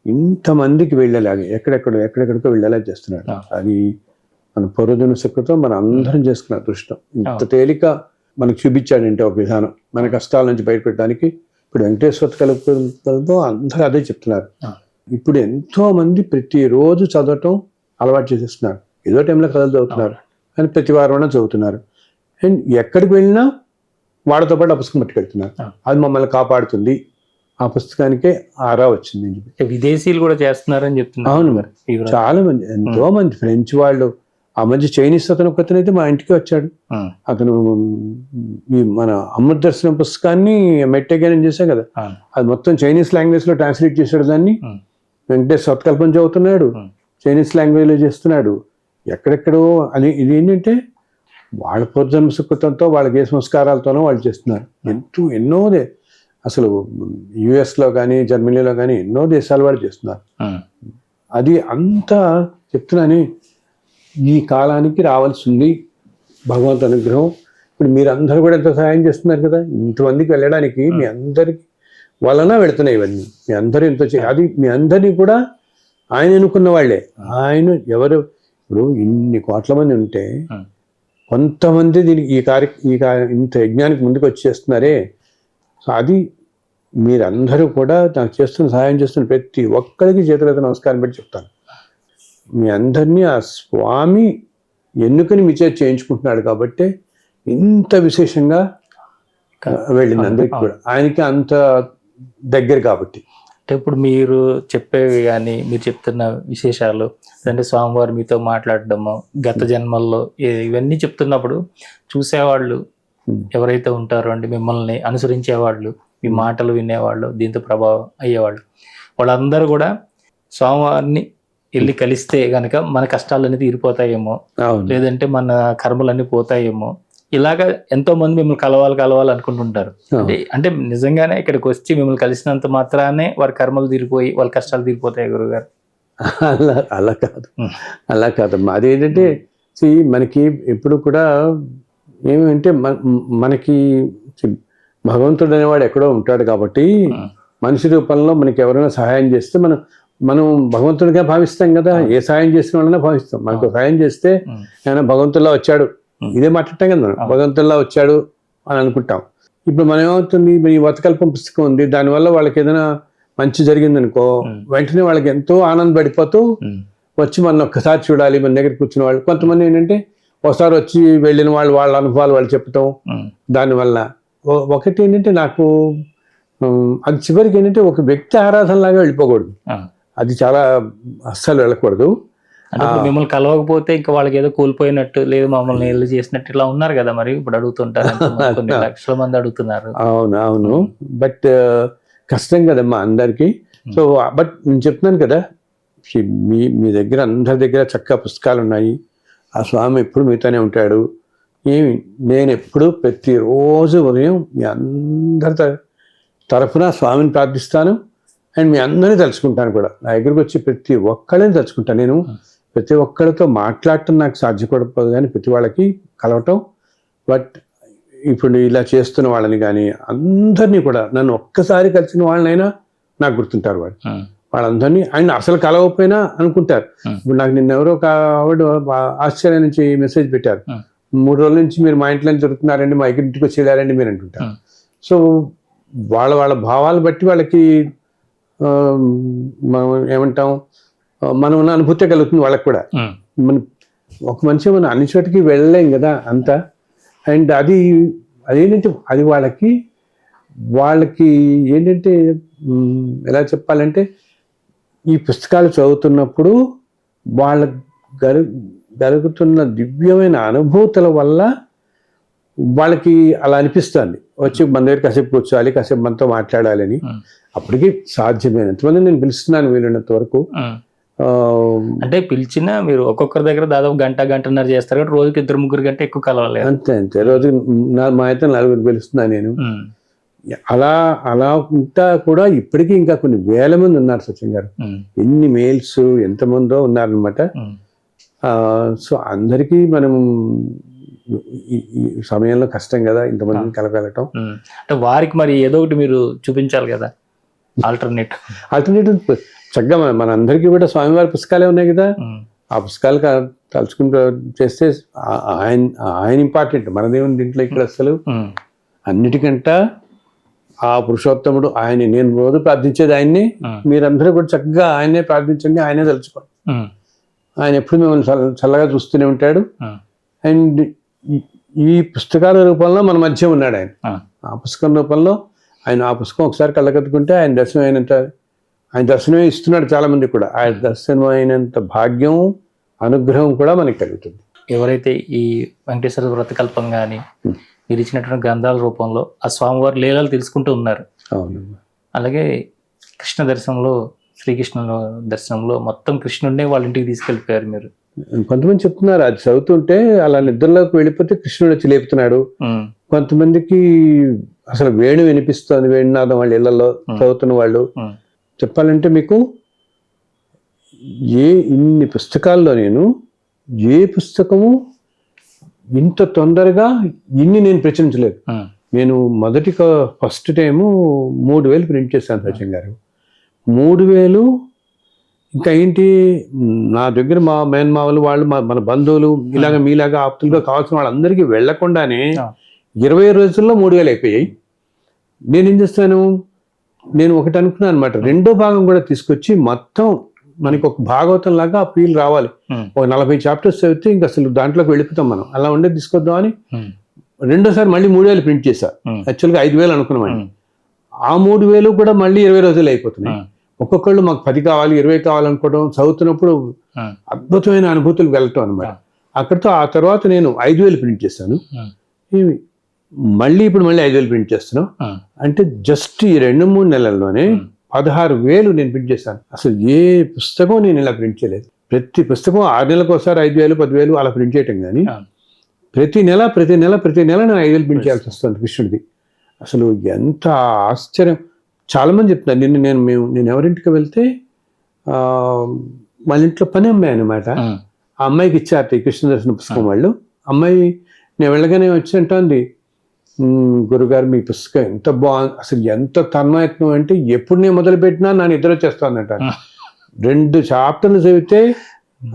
ఇంతమందికి వెళ్ళేలాగా ఎక్కడెక్కడికో వెళ్ళేలా చేస్తున్నాడు. అది మన పూర్వజన్మ శక్తితో మనం అందరం చేసుకున్న అదృష్టం. ఇంత తేలిక మనకు చూపించాడంటే ఒక విధానం, మన కష్టాల నుంచి బయటపెట్టడానికి. ఇప్పుడు వెంకటేశ్వర కలుపుతో అందరూ అదే చెప్తున్నారు. ఇప్పుడు ఎంతో మంది ప్రతిరోజు చదవటం అలవాటు చేసేస్తున్నారు. ఏదో టైంలో కథలు చదువుతున్నారు, కానీ ప్రతి వారం చదువుతున్నారు. అండ్ ఎక్కడికి వెళ్ళినా వాడితో పాటు ఆ పుస్తకం పట్టుకెళ్తున్నారు. అది మమ్మల్ని కాపాడుతుంది. ఆ పుస్తకానికే ఆరా వచ్చింది. విదేశీయులు కూడా చేస్తున్నారని చెప్తున్నారు. అవును, మరి చాలా మంది, ఎంతో మంది ఫ్రెంచ్ వాళ్ళు, ఆ మధ్య చైనీస్ అతను ఒకతనైతే మా ఇంటికి వచ్చాడు. అతను ఈ మన అమృత దర్శనం పుస్తకాన్ని మెట్టెగానే చేశాం కదా, అది మొత్తం చైనీస్ లాంగ్వేజ్ లో ట్రాన్స్లేట్ చేశాడు. దాన్ని వెంకటేష్ సత్కల్పం చదువుతున్నాడు, చైనీస్ లాంగ్వేజ్ లో చేస్తున్నాడు. ఎక్కడెక్కడో అని ఇది ఏంటంటే వాళ్ళ పూర్వజన్మ సుకృతంతో వాళ్ళ ఏ సంస్కారాలతోనో వాళ్ళు చేస్తున్నారు. ఎన్నో అసలు యుఎస్లో కానీ జర్మనీలో కానీ ఎన్నో దేశాల వాళ్ళు చేస్తున్నారు. అది అంతా చెప్తున్నాను. ఈ కాలానికి రావాల్సింది భగవంతు అనుగ్రహం. ఇప్పుడు మీరందరూ కూడా ఎంత సహాయం చేస్తున్నారు కదా, ఇంతమందికి వెళ్ళడానికి మీ అందరికి వలన వెళుతున్నాయి ఇవన్నీ. మీ అందరూ ఎంతో అది మీ అందరినీ కూడా ఆయన ఎన్నుకున్న వాళ్ళే. ఆయన ఎవరు ఇప్పుడు ఇన్ని కోట్ల మంది ఉంటే కొంతమంది దీనికి ఇంత యజ్ఞానికి ముందుకు వచ్చేస్తున్నారే. సో అది మీరందరూ కూడా నాకు సహాయం చేస్తున్న ప్రతి ఒక్కరికి చేతులతో నమస్కారం పెట్టి చెప్తాను. మీ అందరినీ ఆ స్వామి ఎన్నుకని మీ చేతి చేయించుకుంటున్నాడు కాబట్టి ఇంత విశేషంగా వెళ్ళింది అందరికి కూడా, ఆయనకి అంత దగ్గర కాబట్టి. అంటే ఇప్పుడు మీరు చెప్పేవి కానీ మీరు చెప్తున్న విశేషాలు అంటే స్వామివారు మీతో మాట్లాడడము గత జన్మల్లో ఇవన్నీ చెప్తున్నప్పుడు చూసేవాళ్ళు ఎవరైతే ఉంటారో అంటే మిమ్మల్ని అనుసరించేవాళ్ళు, మీ మాటలు వినేవాళ్ళు, దీంతో ప్రభావం అయ్యేవాళ్ళు, వాళ్ళందరూ కూడా స్వామివారిని వెళ్ళి కలిస్తే గనక మన కష్టాలన్నీ తీరిపోతాయేమో, లేదంటే మన కర్మలన్నీ పోతాయేమో, ఇలాగా ఎంతో మంది మిమ్మల్ని కలవాలి అనుకుంటుంటారు. అంటే నిజంగానే ఇక్కడికి వచ్చి మిమ్మల్ని కలిసినంత మాత్రానే వారి కర్మలు తీరిపోయి వాళ్ళ కష్టాలు తీరిపోతాయి గురుగారు? అలా కాదమ్మా. అదేంటంటే మనకి ఎప్పుడు కూడా ఏమంటే మనకి భగవంతుడు అనేవాడు ఎక్కడో ఉంటాడు కాబట్టి మనిషి రూపంలో మనకి ఎవరైనా సహాయం చేస్తే మనం భగవంతుడిగా భావిస్తాం కదా. ఏ సహాయం చేసిన వాళ్ళనే భావిస్తాం. మనకు సహాయం చేస్తే ఆయన భగవంతుల్లా వచ్చాడు, ఇదే మాట్లాడతాం కదా మనం, భగవంతుల్లా వచ్చాడు అని అనుకుంటాం. ఇప్పుడు మనం ఏమవుతుంది, ఈ వతకల్పం పుస్తకం ఉంది, దానివల్ల వాళ్ళకి ఏదైనా మంచి జరిగిందనుకో వెంటనే వాళ్ళకి ఎంతో ఆనందపడిపోతూ వచ్చి మన ఒక్కసారి చూడాలి, మన దగ్గర కూర్చున్న వాళ్ళు. కొంతమంది ఏంటంటే ఒకసారి వచ్చి వెళ్ళిన వాళ్ళు వాళ్ళ అనుభవాలు వాళ్ళు చెప్పటం. దానివల్ల ఒకటి ఏంటంటే నాకు అది చివరికి ఏంటంటే ఒక వ్యక్తి ఆరాధన లాగా వెళ్ళిపోకూడదు. అది చాలా అస్సలు వెళ్ళకూడదు. మిమ్మల్ని కలవకపోతే ఇంకా వాళ్ళకి ఏదో కోల్పోయినట్టు, లేదు మమ్మల్ని ఏళ్ళు చేసినట్టు ఇలా ఉన్నారు కదా. మరి ఇప్పుడు అడుగుతుంటారు, కొన్ని లక్షల మంది అడుగుతున్నారు. అవును, బట్ కష్టం కదమ్మా అందరికి. సో బట్ నేను చెప్తున్నాను కదా, మీ దగ్గర అందరి దగ్గర చక్కగా పుస్తకాలు ఉన్నాయి. ఆ స్వామి ఎప్పుడు మీతోనే ఉంటాడు. నేను ఎప్పుడు ప్రతిరోజు ఉదయం మీ అందరి తరఫున స్వామిని ప్రార్థిస్తాను అండ్ మీ అందరినీ తలుచుకుంటాను కూడా. నా దగ్గరకు వచ్చి ప్రతి ఒక్కళ్ళని తలుచుకుంటాను. నేను ప్రతి ఒక్కరితో మాట్లాడటం నాకు సాధ్యపడకపోదు, కానీ ప్రతి వాళ్ళకి కలవటం. బట్ ఇప్పుడు ఇలా చేస్తున్న వాళ్ళని కానీ అందరినీ కూడా, నన్ను ఒక్కసారి కలిసిన వాళ్ళనైనా నాకు గుర్తుంటారు వాళ్ళందరినీ. ఆయన అసలు కలవకపోయినా అనుకుంటారు. ఇప్పుడు నాకు నిన్నెవరో ఒక ఆవిడ ఆస్ట్రేలియా నుంచి మెసేజ్ పెట్టారు, 3 రోజుల నుంచి మీరు మా ఇంట్లోనే దొరుకుతున్నారండి, మా ఇంటికి వచ్చి వెళ్ళారండి మీరు అంటుంటారు. సో వాళ్ళ భావాలు బట్టి వాళ్ళకి మనం ఏమంటాం, మనం ఉన్న అనుభూతి కలుగుతుంది వాళ్ళకి కూడా. మనం ఒక మనిషి మనం అన్ని చోటికి వెళ్ళలేం కదా అంతా. అండ్ అదేంటంటే అది వాళ్ళకి ఏంటంటే ఎలా చెప్పాలంటే, ఈ పుస్తకాలు చదువుతున్నప్పుడు వాళ్ళ జరుగుతున్న దివ్యమైన అనుభూతుల వల్ల వాళ్ళకి అలా అనిపిస్తుంది, వచ్చి మన దగ్గర కాసేపు కూర్చోవాలి, కాసేపు మనతో మాట్లాడాలని. అప్పటికి సాధ్యమైనంతమంది నేను పిలుస్తున్నాను వీలున్నంత వరకు. అంటే పిలిచినా మీరు ఒక్కొక్కరి దగ్గర దాదాపు గంటన్నర చేస్తారు కాబట్టి రోజుకి 2-3 గంటలు ఎక్కువ కలవాలి. అంతే రోజు మా అయితే 4 పిలుస్తున్నాను నేను. అలా ఉంటా కూడా ఇప్పటికీ ఇంకా కొన్ని వేల మంది ఉన్నారు సచిన్ గారు. ఎన్ని మెయిల్స్ ఎంతమందో ఉన్నారనమాట. సో అందరికీ మనం ఈ సమయంలో కష్టం కదా ఇంతమందిని కలగలటం. అంటే వారికి మరి ఏదో ఒకటి మీరు చూపించాలి కదా, ఆల్టర్నేటివ్ చక్కగా మన అందరికీ కూడా స్వామివారి పుస్తకాలే ఉన్నాయి కదా. ఆ పుస్తకాలు తలుచుకుంటూ చేస్తే ఆయన ఇంపార్టెంట్, మనదేముంది దీంట్లో ఇక్కడ. అసలు అన్నిటికంటే ఆ పురుషోత్తముడు ఆయన. నేను రోజు ప్రార్థించేది ఆయన్ని. మీరందరూ కూడా చక్కగా ఆయనే ప్రార్థించండి, ఆయనే తలుచుకోండి. ఆయన ఎప్పుడు మిమ్మల్ని చల్లగా చూస్తూనే ఉంటాడు. అండ్ ఈ పుస్తకాల రూపంలో మన మధ్య ఉన్నాడు ఆయన. ఆ పుస్తకం రూపంలో ఆయన, ఆ పుస్తకం ఒకసారి కళ్ళకత్తుకుంటే ఆయన దర్శనం అయినంత, ఆయన దర్శనమే ఇస్తున్నాడు చాలా మంది కూడా. ఆయన దర్శనం అయినంత భాగ్యం అనుగ్రహం కూడా మనకి కలుగుతుంది. ఎవరైతే ఈ వెంకటేశ్వర వ్రతకల్పం కానీ మీరు ఇచ్చినటువంటి గ్రంథాల రూపంలో ఆ స్వామివారి లీలలు తెలుసుకుంటూ ఉన్నారు. అలాగే కృష్ణ దర్శనంలో, శ్రీకృష్ణ దర్శనంలో మొత్తం కృష్ణుడినే వాళ్ళ ఇంటికి తీసుకెళ్ళిపోయారు మీరు. కొంతమంది చెప్తున్నారు అది చదువుతుంటే అలా నిద్రలోకి వెళ్ళిపోతే కృష్ణుడు వచ్చి లేపుతున్నాడు. కొంతమందికి అసలు వేణు వినిపిస్తుంది, వేణునాదం వాళ్ళ ఇళ్లలో చదువుతున్న వాళ్ళు. చెప్పాలంటే మీకు ఇన్ని పుస్తకాల్లో నేను ఏ పుస్తకము ఇంత తొందరగా నేను ప్రచురించలేదు. నేను ఫస్ట్ టైము 3000 ప్రింట్ చేశాను సత్యం గారు. 3000 ఇంకా ఏంటి, నా దగ్గర మా మేనమావలు వాళ్ళు మన బంధువులు ఇలాగ మీలాగా ఆప్తులుగా కావాల్సిన వాళ్ళందరికీ వెళ్లకుండానే 20 రోజుల్లో 3000 అయిపోయాయి. నేనేం చేస్తాను, నేను ఒకటి అనుకున్నాను అనమాట, రెండో భాగం కూడా తీసుకొచ్చి మొత్తం మనకి ఒక భాగవతం లాగా ఆ ఫీల్ రావాలి. ఒక 40 చాప్టర్స్ చదివితే ఇంకా అసలు దాంట్లోకి వెళ్ళిపోతాం మనం, అలా ఉండేది తీసుకొద్దామని రెండోసారి మళ్ళీ 3000 ప్రింట్ చేశా. యాక్చువల్గా 5000 అనుకున్నామండి. ఆ 3000 కూడా మళ్ళీ 20 రోజులు అయిపోతున్నాయి. ఒక్కొక్కళ్ళు మాకు 10 కావాలి 20 కావాలనుకోవడం, చదువుతున్నప్పుడు అద్భుతమైన అనుభూతులు వెళ్ళటం అనమాట. అక్కడితో ఆ తర్వాత నేను 5000 ప్రింట్ చేశాను. మళ్ళీ ఇప్పుడు 5000 ప్రింట్ చేస్తున్నాం. అంటే జస్ట్ ఈ 2-3 నెలల్లోనే 16,000 నేను ప్రింట్ చేశాను. అసలు ఏ పుస్తకం నేను ఇలా ప్రింట్ చేయలేదు. ప్రతి పుస్తకం 6 నెలలకు ఒకసారి 5,000 10,000 అలా ప్రింట్ చేయటం కానీ ప్రతి నెల నేను 5,000 ప్రింట్ చేయాల్సి వస్తుంది కృష్ణుడిది. అసలు ఎంత ఆశ్చర్యం. చాలా మంది చెప్తున్నారు. నేను ఎవరింటికి వెళ్తే వాళ్ళ ఇంట్లో పని అమ్మాయి అనమాట. ఆ అమ్మాయికి ఇచ్చారు ఈ కృష్ణ దర్శన పుస్తకం వాళ్ళు. అమ్మాయి నేను వెళ్ళగానే వచ్చి అంటోంది, గురుగారు మీ పుస్తకం ఎంత బాగుంది, అసలు ఎంత తన్మయత్నం అంటే ఎప్పుడు నేను మొదలుపెట్టినా నా నిద్ర వచ్చేస్తానంట. 2 చాప్టర్లు చదివితే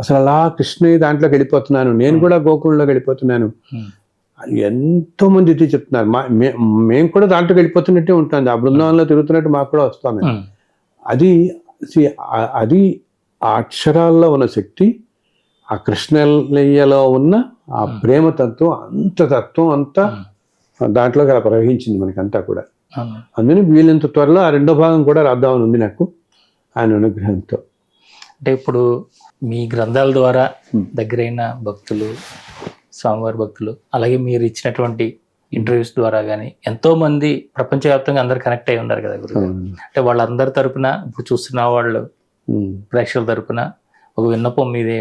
అసలు అలా కృష్ణయ్య దాంట్లోకి వెళ్ళిపోతున్నాను, నేను కూడా గోకులంలోకి వెళ్ళిపోతున్నాను. ఎంతో మంది ఇది చెప్తున్నారు. మేము కూడా దాంట్లోకి వెళ్ళిపోతున్నట్టే ఉంటుంది. ఆ బృందావనంలో తిరుగుతున్నట్టు మాకు కూడా వస్తాం. అది ఆ అక్షరాల్లో ఉన్న శక్తి, ఆ కృష్ణయ్యలో ఉన్న ఆ ప్రేమ తత్వం, అంతా దాంట్లోకి అలా ప్రవహించింది మనకంతా కూడా. అందుకని వీళ్ళంత త్వరలో ఆ రెండో భాగం కూడా రాద్దామని ఉంది నాకు, ఆయన అనుగ్రహంతో. అంటే ఇప్పుడు మీ గ్రంథాల ద్వారా దగ్గరైన భక్తులు, స్వామివారి భక్తులు, అలాగే మీరు ఇచ్చినటువంటి ఇంటర్వ్యూస్ ద్వారా కానీ ఎంతో మంది ప్రపంచవ్యాప్తంగా అందరు కనెక్ట్ అయి ఉన్నారు కదా గురుగారు. అంటే వాళ్ళందరి తరపున ఇప్పుడు చూస్తున్న వాళ్ళు ప్రేక్షకుల తరపున ఒక విన్నపం మీదే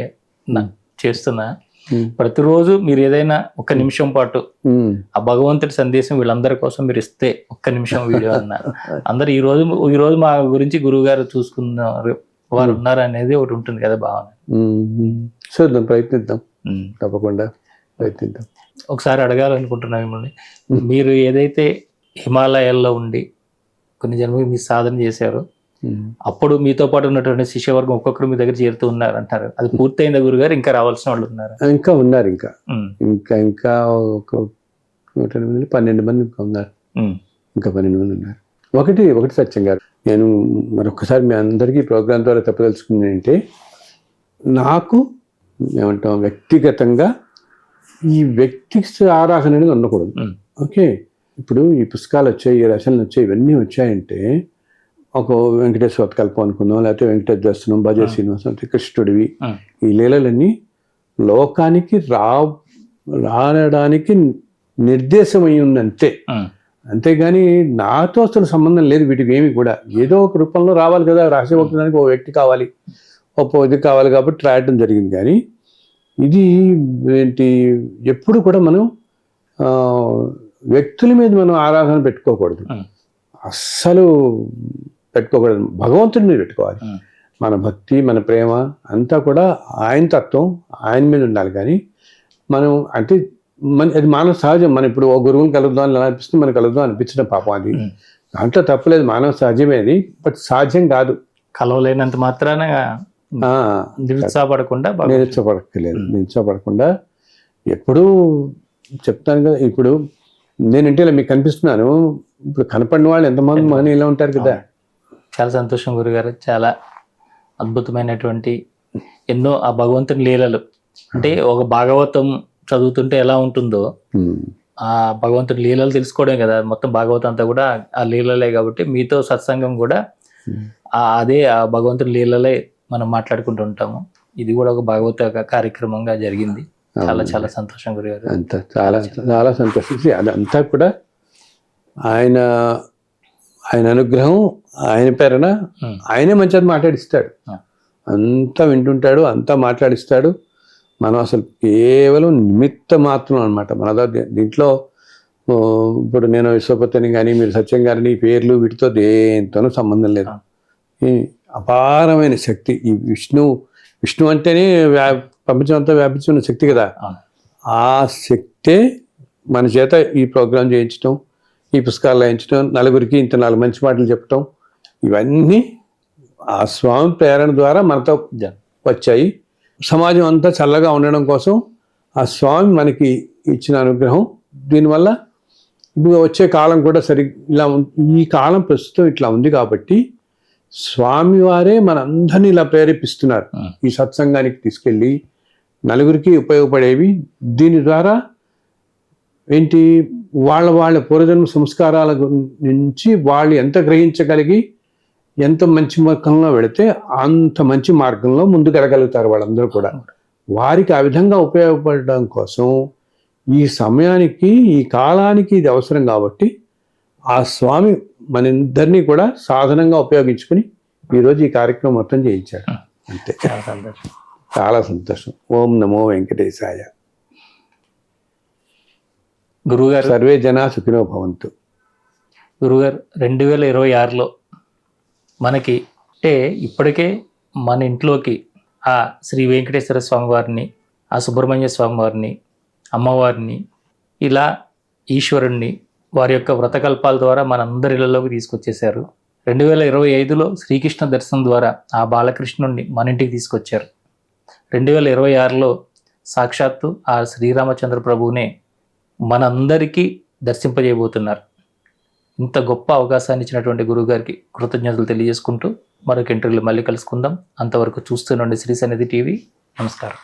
చేస్తున్నా. ప్రతిరోజు మీరు ఏదైనా 1 నిమిషం పాటు ఆ భగవంతుడి సందేశం వీళ్ళందరి కోసం మీరు ఇస్తే 1 నిమిషం వీడియో అన్నారు. అందరు ఈ రోజు మా గురించి గురువు గారు చూసుకున్నారు, వారు ఉన్నారు అనేది ఒకటి ఉంటుంది కదా భావన. చూద్దాం, ప్రయత్నిద్దాం, తప్పకుండా ప్రయత్నిద్దాం. ఒకసారి అడగాలనుకుంటున్నా మిమ్మల్ని, మీరు ఏదైతే హిమాలయాల్లో ఉండి కొన్ని జన్మకి మీ సాధన చేశారో, అప్పుడు మీతో పాటు ఉన్నటువంటి శిష్యవర్గం ఒక్కొక్కరు మీ దగ్గర చేరుతూ ఉన్నారు అంటారు. అది పూర్తయిందా గురుగారు? ఇంకా రావాల్సిన వాళ్ళు ఉన్నారు? ఇంకా ఉన్నారు. ఇంకా ఒక 12 మంది ఉన్నారు. ఇంకా 12 మంది ఉన్నారు. ఒకటి సత్యం గారు, నేను మరొకసారి మీ అందరికీ ప్రోగ్రాం ద్వారా చెప్పదలుచుకుంది అంటే, నాకు ఏమంటాం వ్యక్తిగతంగా ఈ వ్యక్తి ఆరాధన అనేది ఉండకూడదు. ఓకే, ఇప్పుడు ఈ పుస్తకాలు వచ్చాయి, ఈ రచనలు వచ్చాయి, ఇవన్నీ వచ్చాయంటే ఒక వెంకటేశ్వర కల్పం అనుకుందాం, లేకపోతే వెంకటేశ్వర దర్శనం, భజ శ్రీనివాసం, కృష్ణుడివి, ఈ లీలలన్నీ లోకానికి రావడానికి నిర్దేశమై ఉందంతే. అంతేగాని నాతో అసలు సంబంధం లేదు వీటికి ఏమి కూడా. ఏదో ఒక రూపంలో రావాలి కదా, రాసేవడానికి ఒక వ్యక్తి కావాలి, ఒక ఇది కావాలి కాబట్టి రాయటం జరిగింది. కానీ ఇది ఏంటి, ఎప్పుడు కూడా మనం వ్యక్తుల మీద మనం ఆరాధన పెట్టుకోకూడదు, అస్సలు పెట్టుకోకూడదు. భగవంతుడి మీద పెట్టుకోవాలి. మన భక్తి, మన ప్రేమ అంతా కూడా ఆయన తత్వం, ఆయన మీద ఉండాలి. కానీ మనం అంటే అది మానవ సహజం. మనం ఇప్పుడు ఓ గురువుని కలుద్దాం అని అనిపిస్తుంది, మనకు కలుద్దాం అనిపించడం పాపం, అది దాంట్లో తప్పలేదు, మానవ సహజమే అది. బట్ సాధ్యం కాదు. కలవలేనంత మాత్రాన నిరుత్సాహపడకుండా ఎప్పుడూ చెప్తాను కదా. ఇప్పుడు నేనంటే ఇలా మీకు కనిపిస్తున్నాను, ఇప్పుడు కనపడిన వాళ్ళు ఎంతమంది మన ఇలా ఉంటారు కదా. చాలా సంతోషం గురుగారు. చాలా అద్భుతమైనటువంటి ఎన్నో ఆ భగవంతుని లీలలు. అంటే ఒక భాగవతం చదువుతుంటే ఎలా ఉంటుందో ఆ భగవంతుని లీలలు తెలుసుకోవడం కదా. మొత్తం భాగవతం అంతా కూడా ఆ లీలలే. కాబట్టి మీతో సత్సంగం కూడా అదే ఆ భగవంతుని లీలలే మనం మాట్లాడుకుంటూ ఉంటాము. ఇది కూడా ఒక భాగవత కార్యక్రమంగా జరిగింది. చాలా చాలా సంతోషం గురుగారు. అంతా చాలా చాలా సంతోషించి అదంతా కూడా ఆయన అనుగ్రహం, ఆయన పేరున ఆయనే మంచిది మాట్లాడిస్తాడు. అంతా వింటుంటాడు, అంతా మాట్లాడిస్తాడు. మనం అసలు కేవలం నిమిత్త మాత్రం అనమాట. దీంట్లో ఇప్పుడు నేను విశ్వపతిని కానీ మీరు సత్యం గారిని పేర్లు వీటితో దేంతోనూ సంబంధం లేదు. ఈ అపారమైన శక్తి ఈ విష్ణు అంటేనే ప్రపంచం అంతా వ్యాపించి ఉన్న శక్తి కదా. ఆ శక్తే మన చేత ఈ ప్రోగ్రాం చేయించడం, ఈ పుస్తకాలు రాయించడం, నలుగురికి ఇంత 4 మంచి మాటలు చెప్పటం, ఇవన్నీ ఆ స్వామి ప్రేరణ ద్వారా మనతో వచ్చాయి. సమాజం అంతా చల్లగా ఉండడం కోసం ఆ స్వామి మనకి ఇచ్చిన అనుగ్రహం. దీనివల్ల ఇప్పుడు వచ్చే కాలం కూడా ఈ కాలం ప్రస్తుతం ఇట్లా ఉంది కాబట్టి స్వామివారే మనందరినీ ఇలా ప్రేరేపిస్తున్నారు ఈ సత్సంగానికి తీసుకెళ్ళి నలుగురికి ఉపయోగపడేవి. దీని ద్వారా ఏంటి, వాళ్ళ పూర్వజన్మ సంస్కారాల నుంచి వాళ్ళు ఎంత గ్రహించగలిగి ఎంత మంచి మార్గంలో వెళితే అంత మంచి మార్గంలో ముందుకెళ్ళగలుగుతారు వాళ్ళందరూ కూడా. వారికి ఆ విధంగా ఉపయోగపడడం కోసం ఈ సమయానికి ఈ కాలానికి ఇది అవసరం కాబట్టి ఆ స్వామి మనందరినీ కూడా సాధనంగా ఉపయోగించుకుని ఈరోజు ఈ కార్యక్రమం మొత్తం చేయించాడు. అంతే. చాలా సంతోషం. ఓం నమో వెంకటేశాయ. గురువుగారు, సర్వే జనా సుఖినో భవంతు. గురువుగారు, 2026లో మనకి అంటే ఇప్పటికే మన ఇంట్లోకి ఆ శ్రీ వెంకటేశ్వర స్వామి వారిని, ఆ సుబ్రహ్మణ్య స్వామి వారిని, అమ్మవారిని, ఇలా ఈశ్వరుణ్ణి వారి యొక్క వ్రతకల్పాల ద్వారా మనందరి ఇళ్లలోకి తీసుకొచ్చేశారు. 2025లో శ్రీకృష్ణ దర్శనం ద్వారా ఆ బాలకృష్ణుణ్ణి మన ఇంటికి తీసుకొచ్చారు. 2026లో సాక్షాత్తు ఆ శ్రీరామచంద్ర ప్రభువునే మనందరికీ దర్శింపజేయబోతున్నారు. ఇంత గొప్ప అవకాశాన్ని ఇచ్చినటువంటి గురువుగారికి కృతజ్ఞతలు తెలియజేసుకుంటూ మరొక ఇంటర్వ్యూలో మళ్ళీ కలుసుకుందాం. అంతవరకు చూస్తూనండి శ్రీ సన్నిధి టీవీ. నమస్కారం.